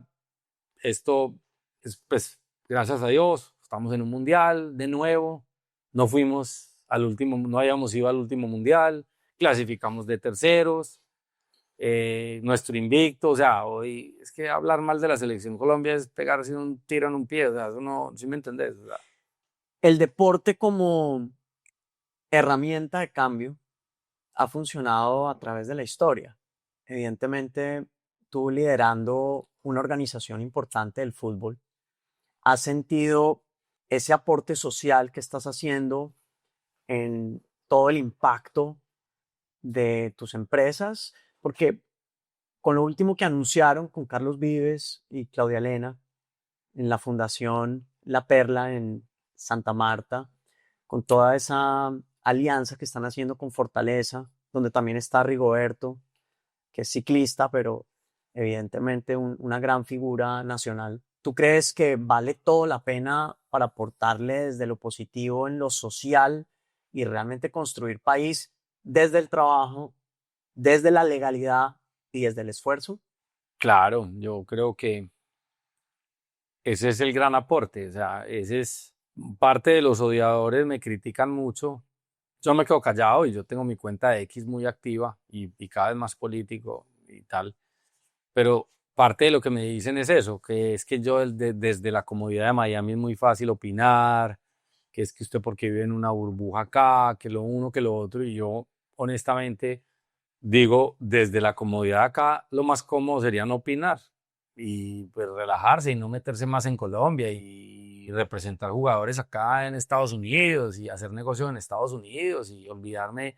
esto es, pues, gracias a Dios, estamos en un mundial de nuevo, no fuimos al último, no habíamos ido al último mundial, clasificamos de terceros, nuestro invicto, o sea, hoy es que hablar mal de la selección Colombia es pegarse un tiro en un pie, o sea, eso no, ¿sí me entendés? O sea, El deporte como herramienta de cambio ha funcionado a través de la historia. Evidentemente, tú liderando una organización importante del fútbol, has sentido ese aporte social que estás haciendo en todo el impacto de tus empresas, porque con lo último que anunciaron con Carlos Vives y Claudia Elena en la Fundación La Perla en Santa Marta, con toda esa alianza que están haciendo con Fortaleza, donde también está Rigoberto, que es ciclista, pero evidentemente una gran figura nacional. ¿Tú crees que vale todo la pena para aportarle desde lo positivo en lo social y realmente construir país desde el trabajo, desde la legalidad y desde el esfuerzo? claro, yo creo que ese es el gran aporte, o sea, ese es parte de los odiadores, me critican mucho. Yo me quedo callado y yo tengo mi cuenta de X muy activa y cada vez más político y tal. Pero parte de lo que me dicen es eso, que es que yo desde la comodidad de Miami es muy fácil opinar, que es que usted porque vive en una burbuja acá, que lo uno, que lo otro, y yo honestamente digo, desde la comodidad acá, lo más cómodo sería no opinar y pues relajarse y no meterse más en Colombia y representar jugadores acá en Estados Unidos y hacer negocios en Estados Unidos y olvidarme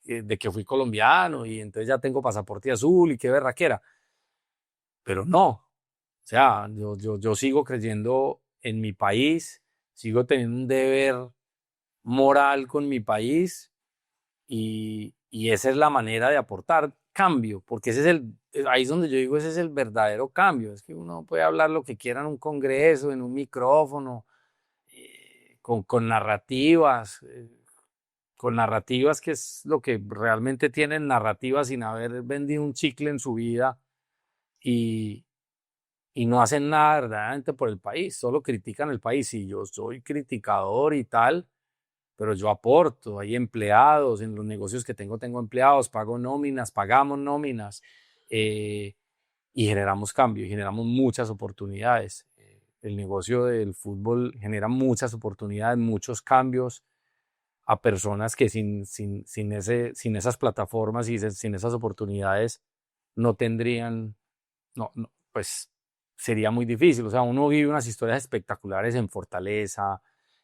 de que fui colombiano y entonces ya tengo pasaporte azul y qué berraquera. Pero no, o sea, yo sigo creyendo en mi país, sigo teniendo un deber moral con mi país y esa es la manera de aportar cambio, porque ese es ahí es donde yo digo, ese es el verdadero cambio, es que uno puede hablar lo que quiera en un congreso, en un micrófono, con narrativas que es lo que realmente tienen narrativas sin haber vendido un chicle en su vida y, y no hacen nada verdaderamente por el país, solo critican el país y yo soy criticador y tal, pero yo aporto, hay empleados, en los negocios que tengo empleados, pago nóminas, pagamos nóminas eh, y generamos cambio y generamos muchas oportunidades. El negocio del fútbol genera muchas oportunidades, muchos cambios a personas que sin esas plataformas y sin esas oportunidades no tendrían, pues sería muy difícil. O sea, uno vive unas historias espectaculares en Fortaleza,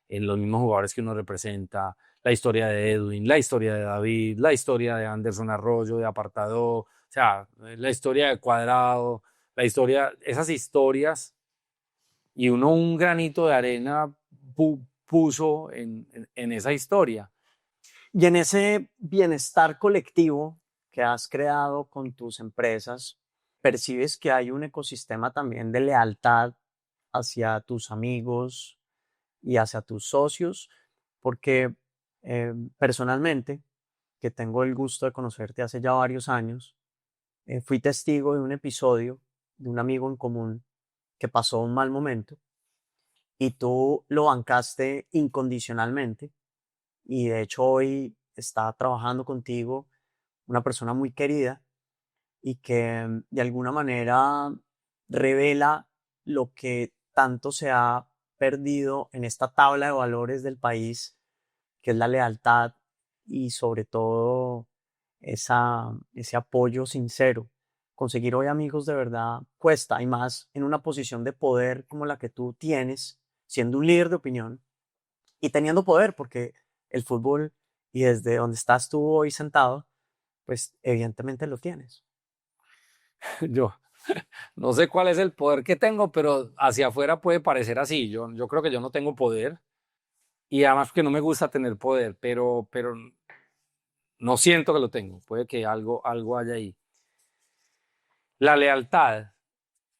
en los mismos jugadores que uno representa, la historia de Edwin, la historia de David, la historia de Anderson Arroyo, de Apartado, o sea, la historia de Cuadrado, esas historias, y uno un granito de arena puso en esa historia. Y en ese bienestar colectivo que has creado con tus empresas, percibes que hay un ecosistema también de lealtad hacia tus amigos y hacia tus socios, porque personalmente, que tengo el gusto de conocerte hace ya varios años, fui testigo de un episodio de un amigo en común que pasó un mal momento y tú lo bancaste incondicionalmente y de hecho hoy está trabajando contigo una persona muy querida y que de alguna manera revela lo que tanto se ha perdido en esta tabla de valores del país, que es la lealtad y sobre todo ese apoyo sincero. Conseguir hoy amigos de verdad cuesta y más en una posición de poder como la que tú tienes, siendo un líder de opinión y teniendo poder, porque el fútbol y desde donde estás tú hoy sentado, pues evidentemente lo tienes. Yo no sé cuál es el poder que tengo, pero hacia afuera puede parecer así. Yo creo que yo no tengo poder y además que no me gusta tener poder, pero no siento que lo tengo. Puede que algo haya ahí. La lealtad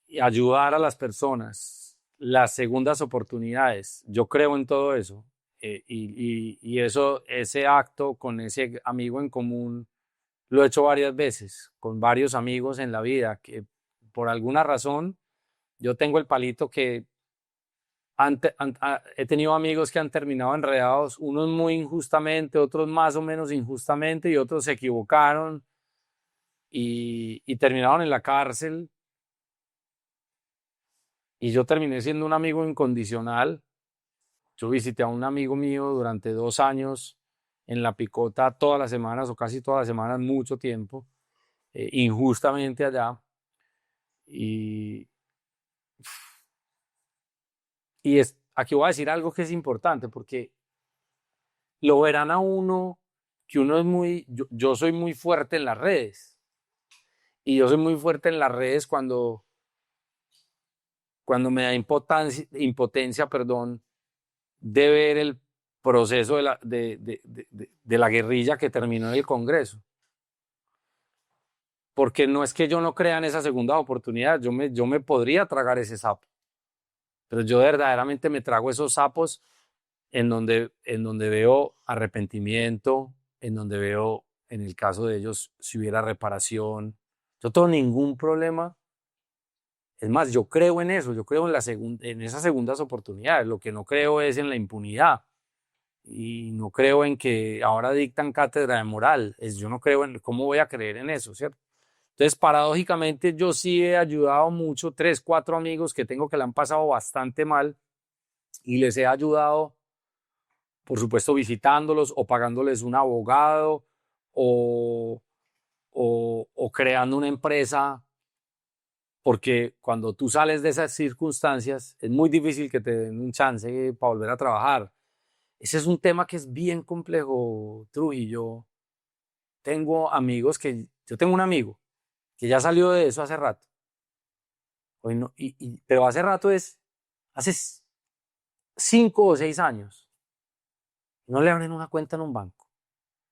y ayudar a las personas, las segundas oportunidades. Yo creo en todo eso. Y eso, ese acto con ese amigo en común, lo he hecho varias veces, con varios amigos en la vida, que por alguna razón yo tengo el palito que he tenido amigos que han terminado enredados, unos muy injustamente, otros más o menos injustamente, y otros se equivocaron y terminaron en la cárcel. Y yo terminé siendo un amigo incondicional. Yo visité a un amigo mío durante 2 años en La Picota todas las semanas o casi todas las semanas, mucho tiempo, injustamente allá. Y, aquí voy a decir algo que es importante porque lo verán a uno, que uno es yo soy muy fuerte en las redes. Y yo soy muy fuerte en las redes cuando me da impotencia, perdón, de ver el proceso de la guerrilla que terminó en el Congreso. Porque no es que yo no crea en esa segunda oportunidad, yo me podría tragar ese sapo, pero yo verdaderamente me trago esos sapos en donde veo arrepentimiento, en donde veo, en el caso de ellos, si hubiera reparación. Yo tengo ningún problema. Es más, yo creo en eso, yo creo en esas segundas oportunidades. Lo que no creo es en la impunidad y no creo en que ahora dictan cátedra de moral. Yo no creo en cómo voy a creer en eso, ¿cierto? Entonces, paradójicamente, yo sí he ayudado mucho, 3, 4 amigos que tengo que la han pasado bastante mal y les he ayudado, por supuesto, visitándolos o pagándoles un abogado o, o creando una empresa, porque cuando tú sales de esas circunstancias es muy difícil que te den un chance para volver a trabajar. Ese es un tema que es bien complejo, Trujillo. Yo tengo un amigo que ya salió de eso hace rato. Hoy no, pero hace 5 o 6 años. No le abren una cuenta en un banco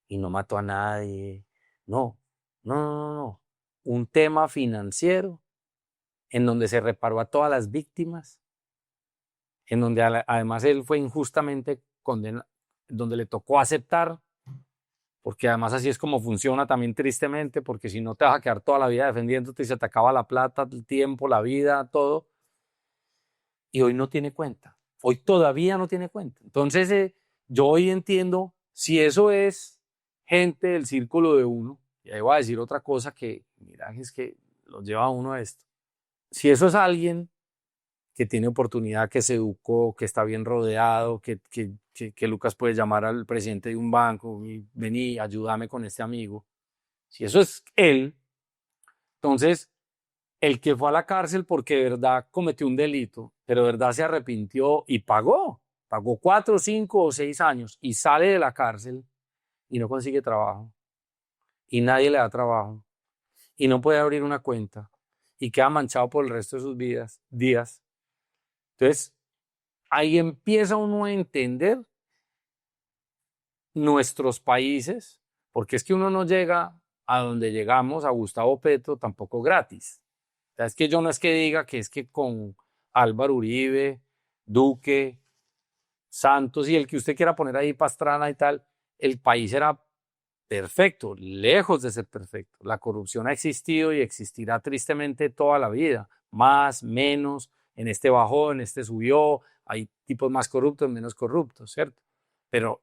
y no mató a nadie. No, no, no, no, no. Un tema financiero en donde se reparó a todas las víctimas, en donde además él fue injustamente condenado, donde le tocó aceptar, porque además así es como funciona también tristemente, porque si no te vas a quedar toda la vida defendiéndote y se te acaba la plata, el tiempo, la vida, todo, y hoy no tiene cuenta, hoy todavía no tiene cuenta. Entonces yo hoy entiendo, si eso es gente del círculo de uno, y ahí voy a decir otra cosa que, mira, es que los lleva a uno a esto, si eso es alguien que tiene oportunidad, que se educó, que está bien rodeado, que Lucas puede llamar al presidente de un banco y vení, ayúdame con este amigo. Si eso es él, entonces el que fue a la cárcel porque de verdad cometió un delito, pero de verdad se arrepintió y pagó 4, 5 o 6 años y sale de la cárcel y no consigue trabajo y nadie le da trabajo y no puede abrir una cuenta y queda manchado por el resto de sus días. Entonces, ahí empieza uno a entender nuestros países, porque es que uno no llega a donde llegamos, a Gustavo Petro, tampoco gratis. O sea, es que yo no es que diga que es que con Álvaro Uribe, Duque, Santos y el que usted quiera poner ahí, Pastrana y tal, el país era perfecto, lejos de ser perfecto. La corrupción ha existido y existirá tristemente toda la vida, más, menos, en este bajó, en este subió, hay tipos más corruptos, menos corruptos, ¿cierto? Pero,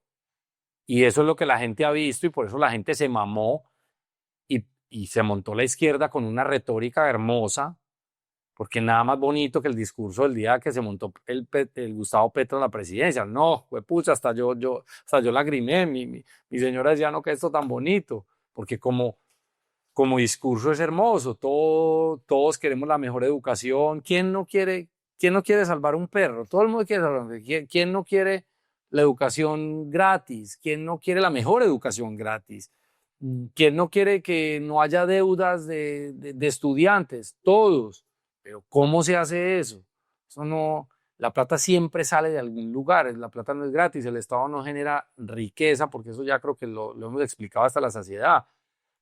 y eso es lo que la gente ha visto y por eso la gente se mamó y se montó la izquierda con una retórica hermosa, porque nada más bonito que el discurso del día que se montó el Gustavo Petro en la presidencia. No, pucha, hasta yo lagrimé, mi señora decía, no, que esto tan bonito, porque como discurso es hermoso, todos queremos la mejor educación. Quién no quiere salvar un perro? Todo el mundo quiere salvar. ¿Quién no quiere la educación gratis? ¿Quién no quiere la mejor educación gratis? ¿Quién no quiere que no haya deudas de estudiantes? Todos. Pero ¿cómo se hace eso? Eso no, la plata siempre sale de algún lugar, la plata no es gratis, el Estado no genera riqueza, porque eso ya creo que lo hemos explicado hasta la saciedad,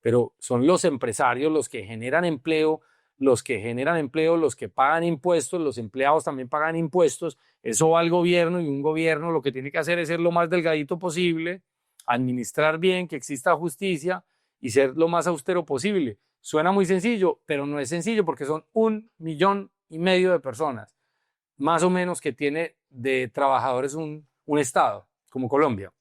pero son los empresarios los que generan empleo, los que pagan impuestos, los empleados también pagan impuestos, eso va al gobierno y un gobierno lo que tiene que hacer es ser lo más delgadito posible, administrar bien, que exista justicia y ser lo más austero posible. Suena muy sencillo, pero no es sencillo porque son 1,5 millones de personas, más o menos, que tiene de trabajadores un estado como Colombia.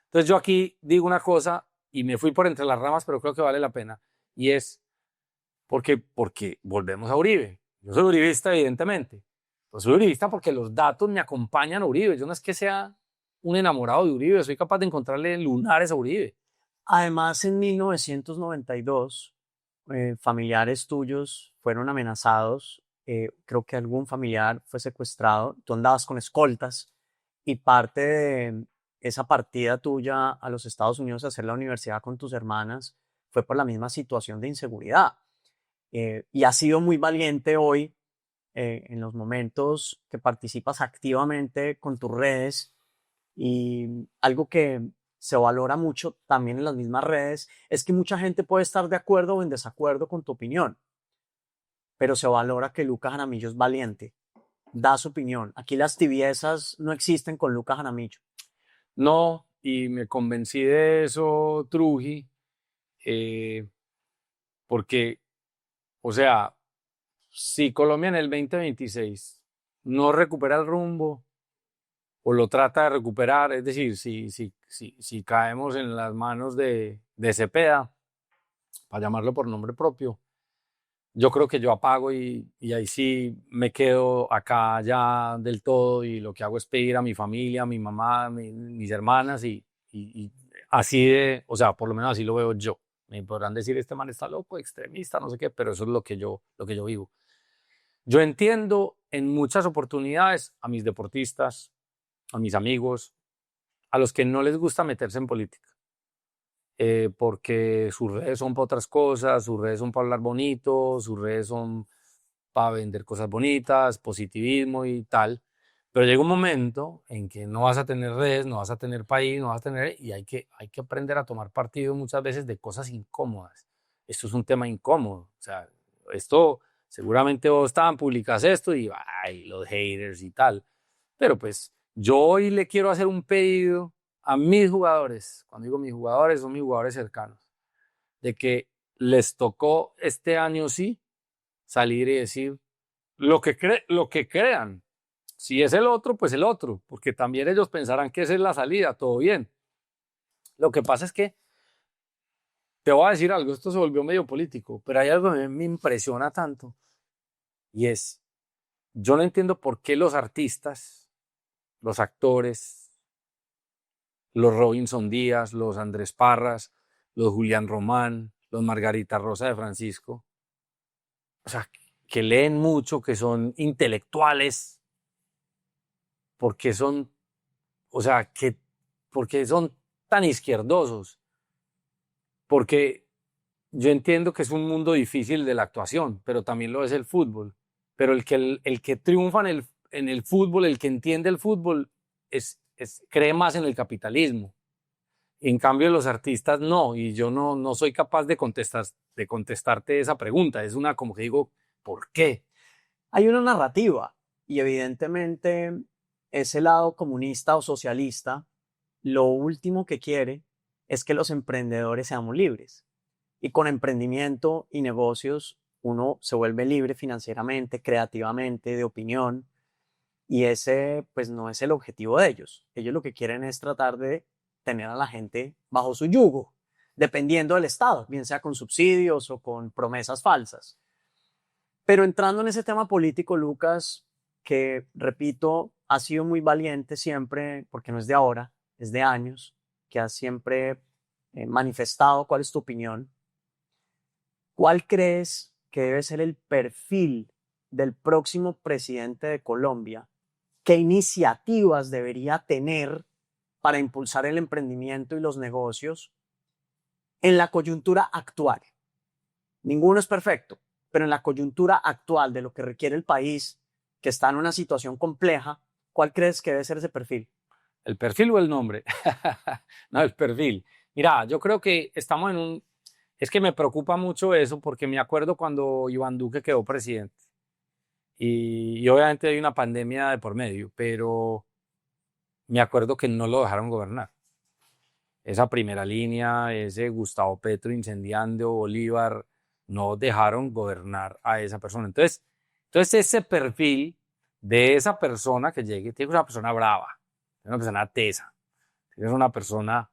Entonces yo aquí digo una cosa y me fui por entre las ramas, pero creo que vale la pena, y es porque volvemos a Uribe. Yo soy uribista, evidentemente. Pues soy uribista porque los datos me acompañan a Uribe. Yo no es que sea un enamorado de Uribe, soy capaz de encontrarle lunares a Uribe. Además, en 1992, familiares tuyos fueron amenazados. Creo que algún familiar fue secuestrado. Tú andabas con escoltas y parte de esa partida tuya a los Estados Unidos a hacer la universidad con tus hermanas fue por la misma situación de inseguridad. Y has sido muy valiente hoy en los momentos que participas activamente con tus redes, y algo que se valora mucho también en las mismas redes es que mucha gente puede estar de acuerdo o en desacuerdo con tu opinión, pero se valora que Lucas Jaramillo es valiente, da su opinión. Aquí las tibiezas no existen con Lucas Jaramillo. No, y me convencí de eso, Truji, eh, porque, o sea, si Colombia en el 2026 no recupera el rumbo o lo trata de recuperar, es decir, si caemos en las manos de Cepeda, para llamarlo por nombre propio, yo creo que yo apago y ahí sí me quedo acá ya del todo y lo que hago es pedir a mi familia, a mi mamá, mis hermanas y así de, o sea, por lo menos así lo veo yo. Me podrán decir, este man está loco, extremista, no sé qué, pero eso es lo que yo vivo. Yo entiendo en muchas oportunidades a mis deportistas, a mis amigos, a los que no les gusta meterse en política, porque sus redes son para otras cosas, sus redes son para hablar bonito, sus redes son para vender cosas bonitas, positivismo y tal. Pero llega un momento en que no vas a tener redes, no vas a tener país, no vas a tener, y hay que aprender a tomar partido muchas veces de cosas incómodas. Esto es un tema incómodo. O sea, esto, seguramente vos tan publicas esto y ay, los haters y tal. Pero pues yo hoy le quiero hacer un pedido a mis jugadores. Cuando digo mis jugadores, son mis jugadores cercanos. De que les tocó este año sí salir y decir lo que crean. Si es el otro, pues el otro, porque también ellos pensarán que esa es la salida, todo bien. Lo que pasa es que, te voy a decir algo, esto se volvió medio político, pero hay algo que a mí me impresiona tanto, y es, yo no entiendo por qué los artistas, los actores, los Robinson Díaz, los Andrés Parras, los Julián Román, los Margarita Rosa de Francisco, o sea, que leen mucho, que son intelectuales, porque son, o sea, porque son tan izquierdosos, porque yo entiendo que es un mundo difícil de la actuación, pero también lo es el fútbol. Pero el que triunfa en el fútbol, el que entiende el fútbol, cree más en el capitalismo. En cambio, los artistas no, y yo no soy capaz de contestarte esa pregunta. Es una como que digo, ¿por qué? Hay una narrativa y evidentemente ese lado comunista o socialista lo último que quiere es que los emprendedores seamos libres. Y con emprendimiento y negocios uno se vuelve libre financieramente, creativamente, de opinión. Y ese pues no es el objetivo de ellos. Ellos lo que quieren es tratar de tener a la gente bajo su yugo, dependiendo del Estado, bien sea con subsidios o con promesas falsas. Pero entrando en ese tema político, Lucas, que repito, ha sido muy valiente siempre, porque no es de ahora, es de años, que has siempre manifestado cuál es tu opinión. ¿Cuál crees que debe ser el perfil del próximo presidente de Colombia? ¿Qué iniciativas debería tener para impulsar el emprendimiento y los negocios en la coyuntura actual? Ninguno es perfecto, pero en la coyuntura actual de lo que requiere el país, que está en una situación compleja, ¿cuál crees que debe ser ese perfil? ¿El perfil o el nombre? No, el perfil. Mira, yo creo que estamos en un... Es que me preocupa mucho eso porque me acuerdo cuando Iván Duque quedó presidente y obviamente hay una pandemia de por medio, pero me acuerdo que no lo dejaron gobernar. Esa primera línea, ese Gustavo Petro incendiando Bolívar, no dejaron gobernar a esa persona. Entonces ese perfil de esa persona que llegue, tiene que ser una persona brava, una persona tesa, tiene que ser una persona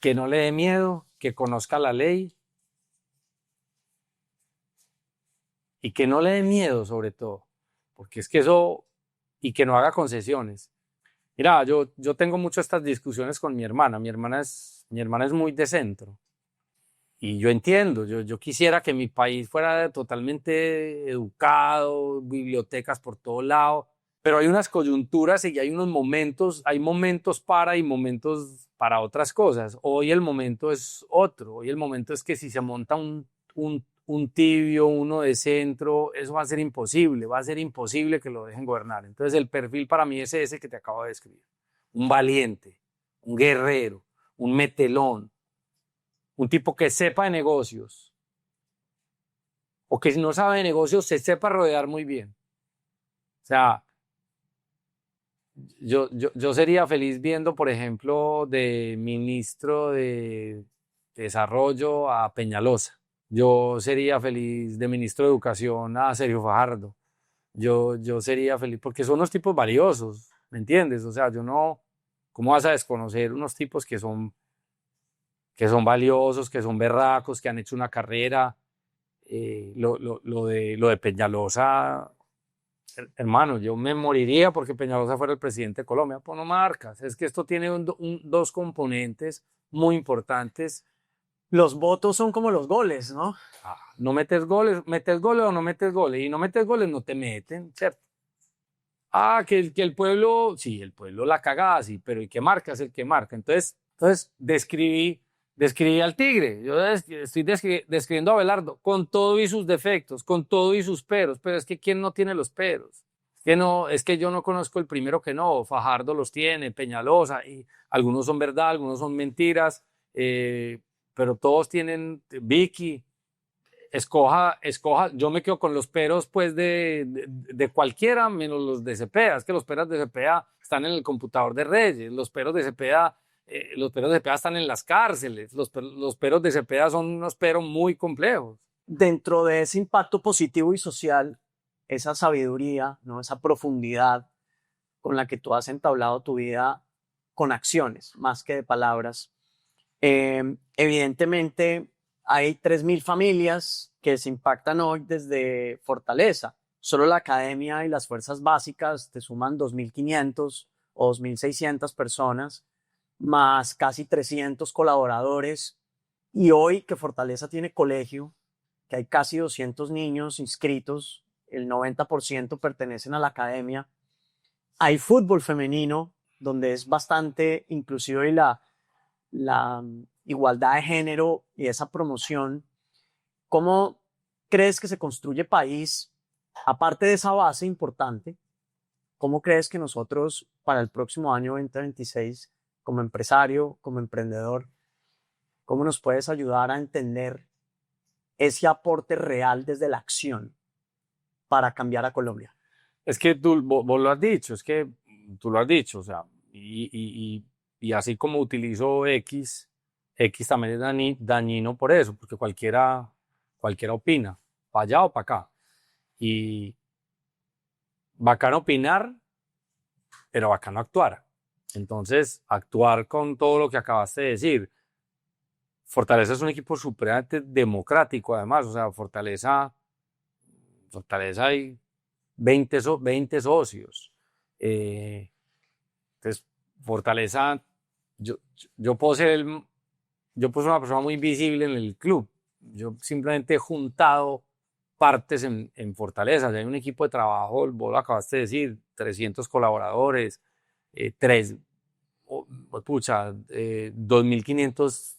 que no le dé miedo, que conozca la ley y que no le dé miedo sobre todo, porque es que eso, y que no haga concesiones. Mira, yo tengo mucho estas discusiones con mi hermana es muy de centro. Y yo entiendo, yo quisiera que mi país fuera totalmente educado, bibliotecas por todo lado, pero hay unas coyunturas y hay unos momentos, hay momentos para y momentos para otras cosas. Hoy el momento es otro, hoy el momento es que si se monta un tibio, uno de centro, eso va a ser imposible que lo dejen gobernar. Entonces el perfil para mí es ese que te acabo de describir, un valiente, un guerrero, un metelón, un tipo que sepa de negocios o que si no sabe de negocios se sepa rodear muy bien. O sea, yo sería feliz viendo, por ejemplo, de ministro de Desarrollo a Peñalosa. Yo sería feliz de ministro de Educación a Sergio Fajardo. Yo sería feliz porque son unos tipos valiosos, ¿me entiendes? O sea, yo no, ¿cómo vas a desconocer unos tipos que son que son valiosos, que son berracos, que han hecho una carrera. Lo de Peñalosa, hermano, yo me moriría porque Peñalosa fuera el presidente de Colombia. Pues no marcas, es que esto tiene dos componentes muy importantes. Los votos son como los goles, ¿no? No metes goles o no metes goles, y no metes goles no te meten, ¿cierto? Que el pueblo, sí, el pueblo la caga, sí, pero el que marca es el que marca. Entonces describí al tigre. Yo estoy describiendo a Abelardo con todo y sus defectos, con todo y sus peros, pero es que ¿quién no tiene los peros? Es que yo no conozco el primero que no. Fajardo los tiene, Peñalosa, y algunos son verdad, algunos son mentiras, pero todos tienen. Vicky, escoja, yo me quedo con los peros pues de cualquiera menos los de Cepeda. Es que los peros de Cepeda están en el computador de Reyes, los peros de Cepeda están en las cárceles, los peros de Cepeda son unos peros muy complejos. Dentro de ese impacto positivo y social, esa sabiduría, ¿no? Esa profundidad con la que tú has entablado tu vida con acciones, más que de palabras. Evidentemente, hay 3.000 familias que se impactan hoy desde Fortaleza. Solo la academia y las fuerzas básicas te suman 2.500 o 2.600 personas, más casi 300 colaboradores. Y hoy que Fortaleza tiene colegio, que hay casi 200 niños inscritos, el 90% pertenecen a la academia. Hay fútbol femenino, donde es bastante inclusivo y la igualdad de género y esa promoción. ¿Cómo crees que se construye país? Aparte de esa base importante, ¿cómo crees que nosotros para el próximo año 2026, como empresario, como emprendedor, cómo nos puedes ayudar a entender ese aporte real desde la acción para cambiar a Colombia? Es que vos lo has dicho, es que tú lo has dicho, o sea, y así como utilizo X también es dañino por eso, porque cualquiera opina, para allá o para acá. Y bacano opinar, pero bacano actuar. Entonces, actuar con todo lo que acabaste de decir. Fortaleza es un equipo supremamente democrático, además, o sea, Fortaleza hay 20 socios. Entonces, Fortaleza, yo, yo puedo ser yo puedo ser una persona muy visible en el club. Yo simplemente he juntado partes en Fortaleza. Hay un equipo de trabajo, vos lo acabaste de decir, 300 colaboradores, 2.500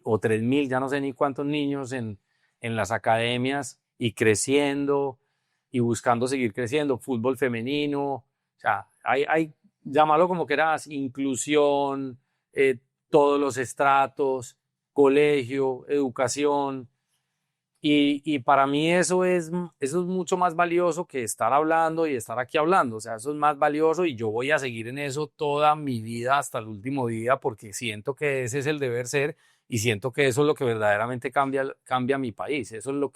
o 3.000, ya no sé ni cuántos niños en las academias y creciendo y buscando seguir creciendo, fútbol femenino, o sea, llámalo como quieras, inclusión, todos los estratos, colegio, educación, y para mí eso es mucho más valioso que estar hablando y estar aquí hablando. O sea, eso es más valioso y yo voy a seguir en eso toda mi vida hasta el último día porque siento que ese es el deber ser y siento que eso es lo que verdaderamente cambia mi país. Eso es lo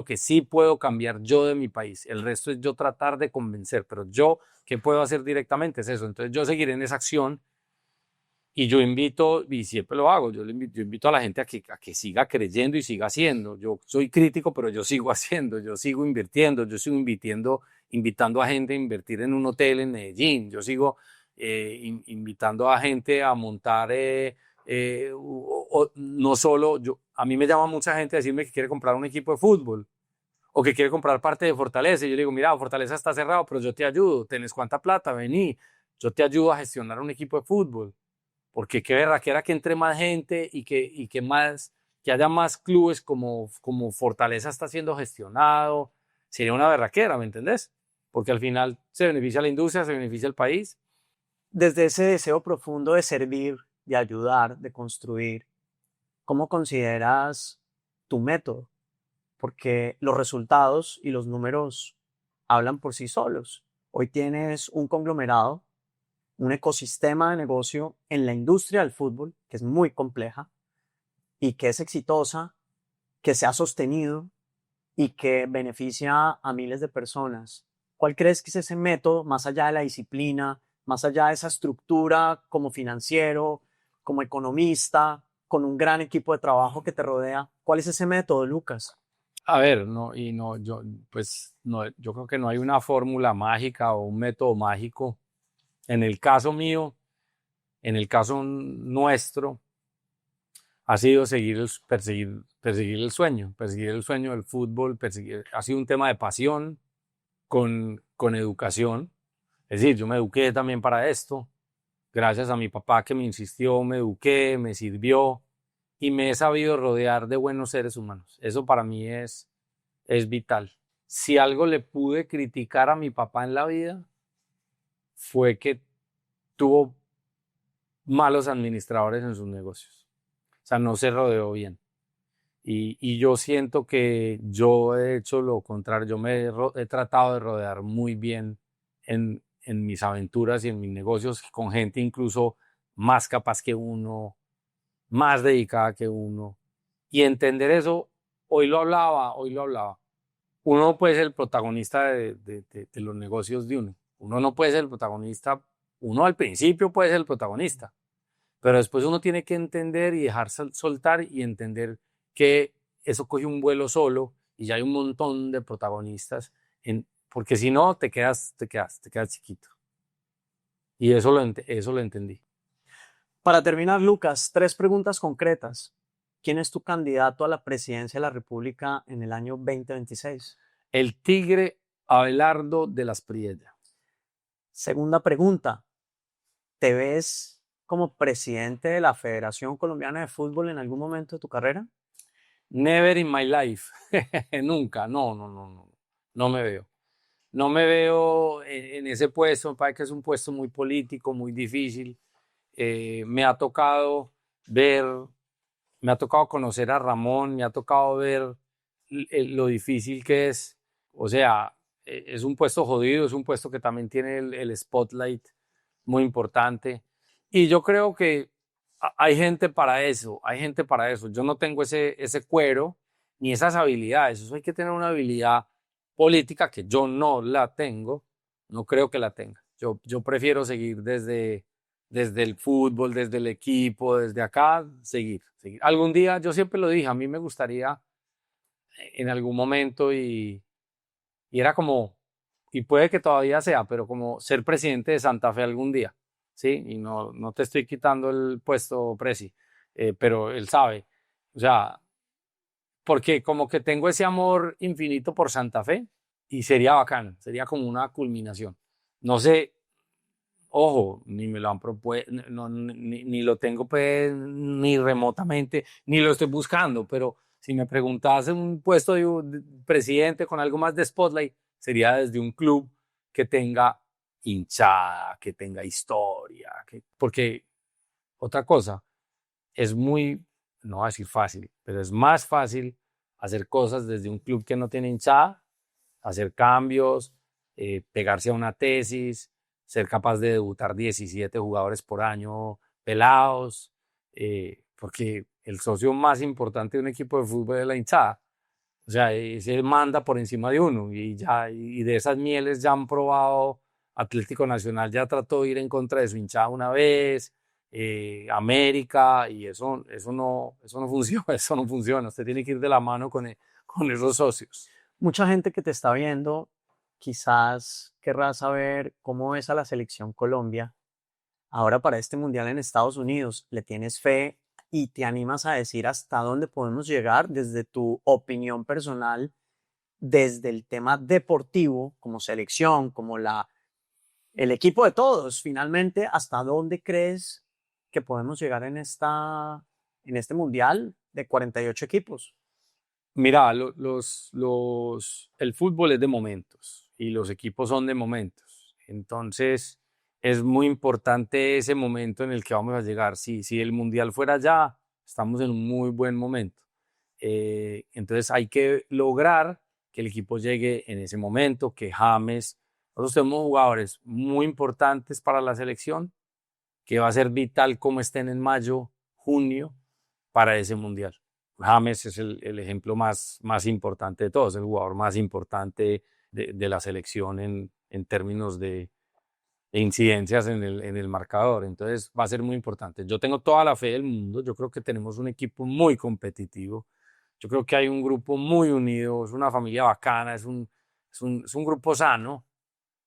que sí puedo cambiar yo de mi país. El resto es yo tratar de convencer, pero yo, ¿qué puedo hacer directamente? Es eso. Entonces yo seguiré en esa acción. Y yo invito, y siempre lo hago, yo invito a la gente a que siga creyendo y siga haciendo. Yo soy crítico, pero yo sigo haciendo, yo sigo invirtiendo, yo sigo invitando a gente a invertir en un hotel en Medellín, yo sigo invitando a gente a montar, no solo, a mí me llama mucha gente a decirme que quiere comprar un equipo de fútbol o que quiere comprar parte de Fortaleza. Y yo le digo, mira, Fortaleza está cerrado, pero yo te ayudo, ¿tenés cuánta plata? Vení, yo te ayudo a gestionar un equipo de fútbol. Porque qué berraquera que entre más gente que haya más clubes como Fortaleza está siendo gestionado. Sería una berraquera, ¿me entendés? Porque al final se beneficia la industria, se beneficia el país. Desde ese deseo profundo de servir, de ayudar, de construir, ¿cómo consideras tu método? Porque los resultados y los números hablan por sí solos. Hoy tienes un conglomerado, un ecosistema de negocio en la industria del fútbol, que es muy compleja y que es exitosa, que se ha sostenido y que beneficia a miles de personas. ¿Cuál crees que es ese método, más allá de la disciplina, más allá de esa estructura como financiero, como economista, con un gran equipo de trabajo que te rodea. ¿Cuál es ese método, Lucas? A ver, no, y no, yo, pues, no, yo creo que no hay una fórmula mágica o un método mágico. En el caso mío, en el caso nuestro, ha sido perseguir el sueño del fútbol, ha sido un tema de pasión con educación. Es decir, yo me eduqué también para esto, gracias a mi papá que me insistió, me eduqué, me sirvió y me he sabido rodear de buenos seres humanos. Eso para mí es vital. Si algo le pude criticar a mi papá en la vida fue que tuvo malos administradores en sus negocios. O sea, no se rodeó bien. Y yo siento que yo he hecho lo contrario. Yo he tratado de rodear muy bien en mis aventuras y en mis negocios con gente incluso más capaz que uno, más dedicada que uno. Y entender eso, hoy lo hablaba. Uno no puede ser el protagonista de los negocios de uno. Uno no puede ser el protagonista. Uno al principio puede ser el protagonista, pero después uno tiene que entender y dejar soltar y entender que eso coge un vuelo solo y ya hay un montón de protagonistas, porque si no te quedas chiquito. Y eso lo entendí. Para terminar, Lucas, 3 preguntas concretas. ¿Quién es tu candidato a la presidencia de la República en el año 2026? El Tigre Abelardo de las Priellas. Segunda pregunta, ¿te ves como presidente de la Federación Colombiana de Fútbol en algún momento de tu carrera? Never in my life. Nunca, no me veo. No me veo en ese puesto, me parece que es un puesto muy político, muy difícil. Me ha tocado ver, me ha tocado conocer a Ramón, me ha tocado ver lo difícil que es. O sea, es un puesto jodido, es un puesto que también tiene el spotlight muy importante. Y yo creo que hay gente para eso, hay gente para eso. Yo no tengo ese cuero ni esas habilidades. Eso hay que tener una habilidad política que yo no la tengo, no creo que la tenga. Yo prefiero seguir desde el fútbol, desde el equipo, desde acá, seguir. Algún día, yo siempre lo dije, a mí me gustaría en algún momento y era como, y puede que todavía sea, pero como ser presidente de Santa Fe algún día, ¿sí? Y no te estoy quitando el puesto, Presi, pero él sabe, o sea, porque como que tengo ese amor infinito por Santa Fe y sería bacán, sería como una culminación. No sé, ojo, ni me lo han propuesto, ni lo tengo pues, ni remotamente, ni lo estoy buscando, pero si me preguntas un puesto de presidente con algo más de spotlight, sería desde un club que tenga hinchada, que tenga historia, porque otra cosa, es muy, no voy a decir fácil, pero es más fácil hacer cosas desde un club que no tiene hinchada, hacer cambios, pegarse a una tesis, ser capaz de debutar 17 jugadores por año pelados, porque el socio más importante de un equipo de fútbol es la hinchada. O sea, ese manda por encima de uno y de esas mieles ya han probado. Atlético Nacional ya trató de ir en contra de su hinchada una vez, América, y eso no funciona, eso no funciona. Usted tiene que ir de la mano con esos socios. Mucha gente que te está viendo quizás querrá saber cómo ves a la selección Colombia ahora para este mundial en Estados Unidos. ¿Le tienes fe y te animas a decir hasta dónde podemos llegar desde tu opinión personal, desde el tema deportivo, como selección, como el equipo de todos, finalmente, hasta dónde crees que podemos llegar en este mundial de 48 equipos? Mira, el fútbol es de momentos y los equipos son de momentos. Entonces, es muy importante ese momento en el que vamos a llegar. Si el mundial fuera ya, estamos en un muy buen momento. Entonces, hay que lograr que el equipo llegue en ese momento, que James, nosotros tenemos jugadores muy importantes para la selección, que va a ser vital cómo estén en mayo, junio, para ese mundial. James es el ejemplo más importante de todos, el jugador más importante de la selección en términos incidencias en el marcador. Entonces va a ser muy importante. Yo tengo toda la fe del mundo. Yo creo que tenemos un equipo muy competitivo. Yo creo que hay un grupo muy unido, es una familia bacana, es un grupo sano.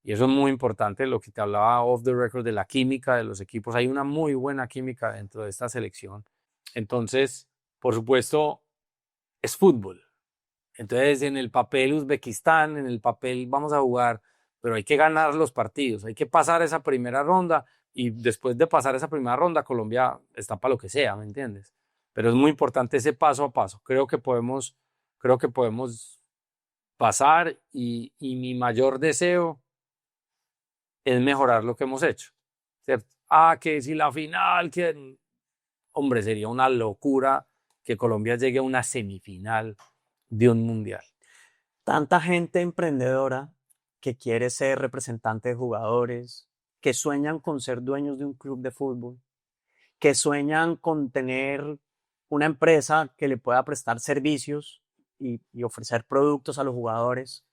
Y eso es muy importante, lo que te hablaba off the record de la química de los equipos. Hay una muy buena química dentro de esta selección. Entonces, por supuesto, es fútbol. Entonces, en el papel Uzbekistán, en el papel vamos a jugar, pero hay que ganar los partidos, hay que pasar esa primera ronda y después de pasar esa primera ronda, Colombia está para lo que sea, ¿me entiendes? Pero es muy importante ese paso a paso. Creo que podemos pasar y mi mayor deseo es mejorar lo que hemos hecho, ¿cierto? Ah, que si la final, que hombre, sería una locura que Colombia llegue a una semifinal de un mundial. Tanta gente emprendedora que quiere ser representante de jugadores, que sueñan con ser dueños de un club de fútbol, que sueñan con tener una empresa que le pueda prestar servicios y ofrecer productos a los jugadores.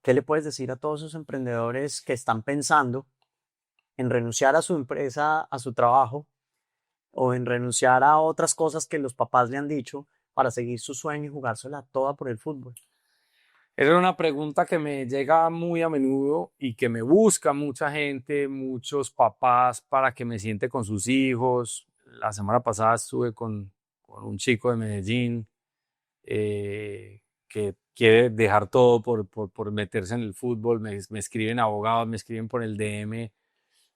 ¿Qué le puedes decir a todos esos emprendedores que están pensando en renunciar a su empresa, a su trabajo, o en renunciar a otras cosas que los papás le han dicho para seguir su sueño y jugársela toda por el fútbol? Esa es una pregunta que me llega muy a menudo y que me busca mucha gente, muchos papás para que me siente con sus hijos. La semana pasada estuve con un chico de Medellín que quiere dejar todo por meterse en el fútbol. Me escriben abogados, me escriben por el DM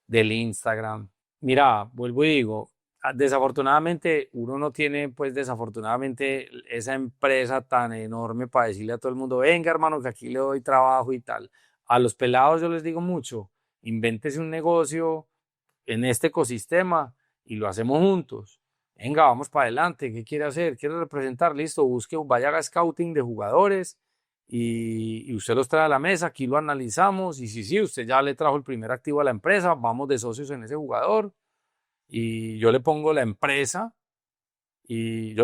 del Instagram. Mira, vuelvo y digo, desafortunadamente uno no tiene, pues desafortunadamente esa empresa tan enorme para decirle a todo el mundo, venga hermano, que aquí le doy trabajo y tal. A los pelados yo les digo mucho, invéntese un negocio en este ecosistema y lo hacemos juntos. Venga, vamos para adelante. ¿Qué quiere hacer? ¿Quiere representar? Listo, busque, vaya a scouting de jugadores y usted los trae a la mesa, aquí lo analizamos y si usted ya le trajo el primer activo a la empresa, vamos de socios en ese jugador y yo le pongo la empresa y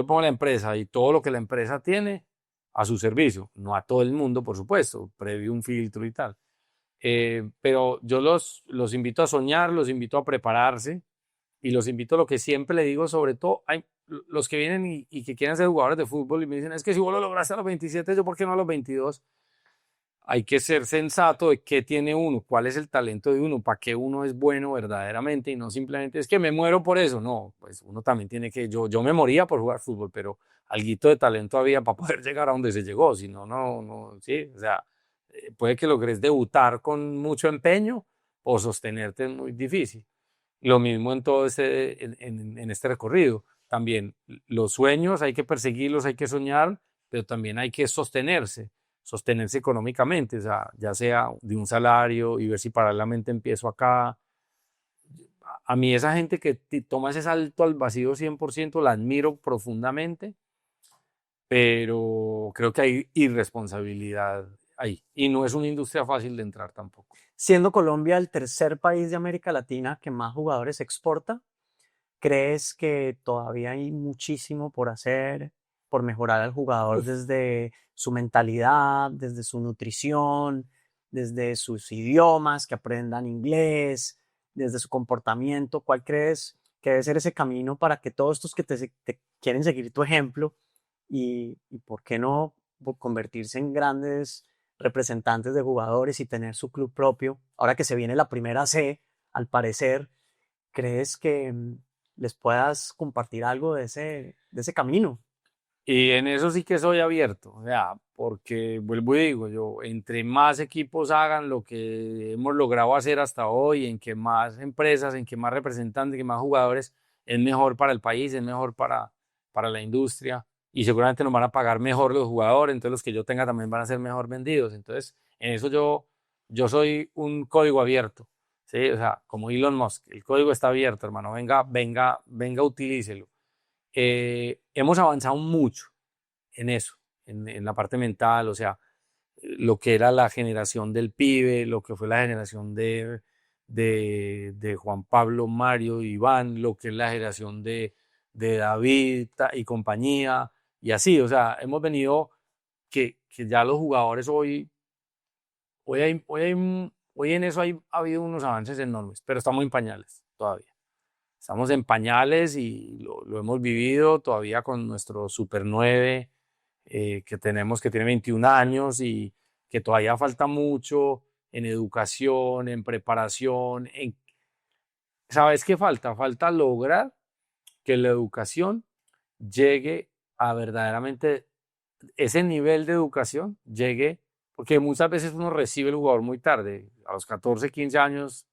todo lo que la empresa tiene a su servicio, no a todo el mundo, por supuesto, previo un filtro y tal. Pero yo los invito a soñar, los invito a prepararse y los invito a lo que siempre le digo, sobre todo, hay los que vienen y que quieren ser jugadores de fútbol y me dicen, es que si vos lo lograste a los 27, yo por qué no a los 22. Hay que ser sensato de qué tiene uno, cuál es el talento de uno, para qué uno es bueno verdaderamente y no simplemente es que me muero por eso. No, pues uno también tiene que, yo me moría por jugar fútbol, pero alguito de talento había para poder llegar a donde se llegó, si no, no, sí, o sea, puede que logres debutar con mucho empeño o sostenerte es muy difícil. Lo mismo en todo en este recorrido. También los sueños hay que perseguirlos, hay que soñar, pero también hay que sostenerse económicamente, o sea, ya sea de un salario y ver si paralelamente empiezo acá. A mí esa gente que toma ese salto al vacío 100% la admiro profundamente, pero creo que hay irresponsabilidad ahí. Y no es una industria fácil de entrar tampoco. Siendo Colombia el tercer país de América Latina que más jugadores exporta, ¿crees que todavía hay muchísimo por hacer, por mejorar al jugador Uf. desde su mentalidad, desde su nutrición, desde sus idiomas, que aprendan inglés, desde su comportamiento? ¿Cuál crees que debe ser ese camino para que todos estos que te quieren seguir tu ejemplo y por qué no convertirse en grandes representantes de jugadores y tener su club propio? Ahora que se viene la primera C, al parecer, ¿crees que les puedas compartir algo de ese camino? Y en eso sí que soy abierto, o sea, porque vuelvo y digo, yo, entre más equipos hagan lo que hemos logrado hacer hasta hoy, en que más empresas, en que más representantes, en que más jugadores, es mejor para el país, es mejor para la industria y seguramente nos van a pagar mejor los jugadores, entonces los que yo tenga también van a ser mejor vendidos. Entonces, en eso yo soy un código abierto, ¿sí? O sea, como Elon Musk, el código está abierto, hermano, venga, utilícelo. Hemos avanzado mucho en eso, en la parte mental, o sea, lo que era la generación del pibe, lo que fue la generación de Juan Pablo, Mario, Iván, lo que es la generación de David y compañía, y así, o sea, hemos venido que ya los jugadores hoy hay Hoy en eso ha habido unos avances enormes, pero estamos en pañales todavía. Estamos en pañales y lo hemos vivido todavía con nuestro Super 9 que tenemos, que tiene 21 años y que todavía falta mucho en educación, en preparación. ¿Sabes qué falta? Falta lograr que la educación llegue a verdaderamente ese nivel de educación, llegue, porque muchas veces uno recibe el jugador muy tarde, a los 14, 15 años,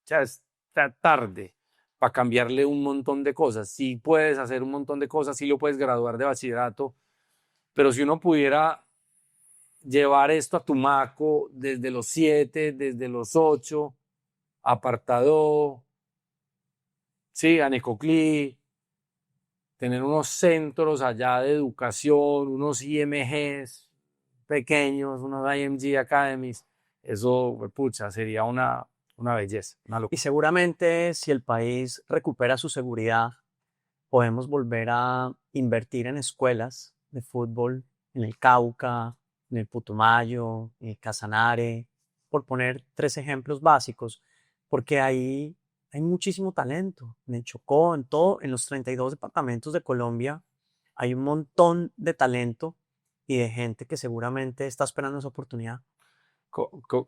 ya está tarde para cambiarle un montón de cosas. Sí puedes hacer un montón de cosas, sí lo puedes graduar de bachillerato, pero si uno pudiera llevar esto a Tumaco desde los 7, desde los 8, apartado, sí, a Necoclí, tener unos centros allá de educación, unos IMGs pequeños, unos IMG Academies, eso, pucha, sería una belleza, una Y locura. seguramente si el país recupera su seguridad, podemos volver a invertir en escuelas de fútbol en el Cauca, en el Putumayo, en el Casanare, por poner tres ejemplos básicos, porque ahí hay muchísimo talento. En el Chocó, en todo, en los 32 departamentos de Colombia, hay un montón de talento y de gente que seguramente está esperando esa oportunidad.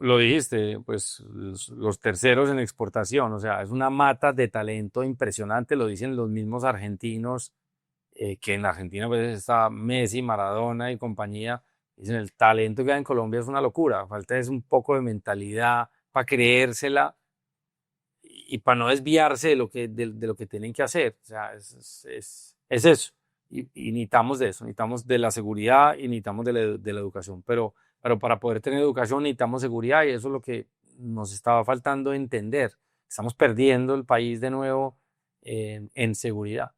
Lo dijiste, pues los terceros en exportación, o sea, es una mata de talento impresionante, lo dicen los mismos argentinos, que en Argentina pues está Messi, Maradona y compañía, dicen el talento que hay en Colombia es una locura, falta es un poco de mentalidad para creérsela y para no desviarse de lo que tienen que hacer, o sea, es eso, y necesitamos de eso, necesitamos de la seguridad y necesitamos de la educación, pero para poder tener educación necesitamos seguridad y eso es lo que nos estaba faltando entender. Estamos perdiendo el país de nuevo en seguridad.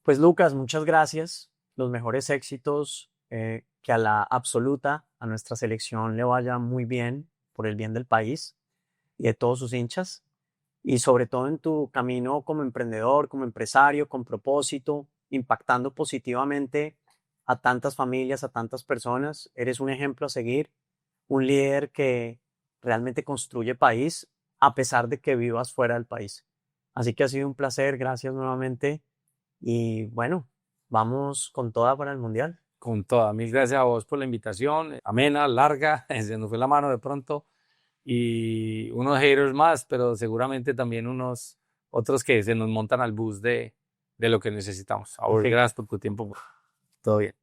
Pues Lucas, muchas gracias. Los mejores éxitos, que a la absoluta, a nuestra selección le vaya muy bien por el bien del país y de todos sus hinchas. Y sobre todo en tu camino como emprendedor, como empresario, con propósito, impactando positivamente a tantas familias, a tantas personas. Eres un ejemplo a seguir, un líder que realmente construye país a pesar de que vivas fuera del país. Así que ha sido un placer, gracias nuevamente y bueno, vamos con toda para el Mundial. Con toda, mil gracias a vos por la invitación, amena, larga, se nos fue la mano de pronto, y unos haters más, pero seguramente también unos otros que se nos montan al bus de lo que necesitamos. Ahora, Ok. gracias por tu tiempo, todo bien.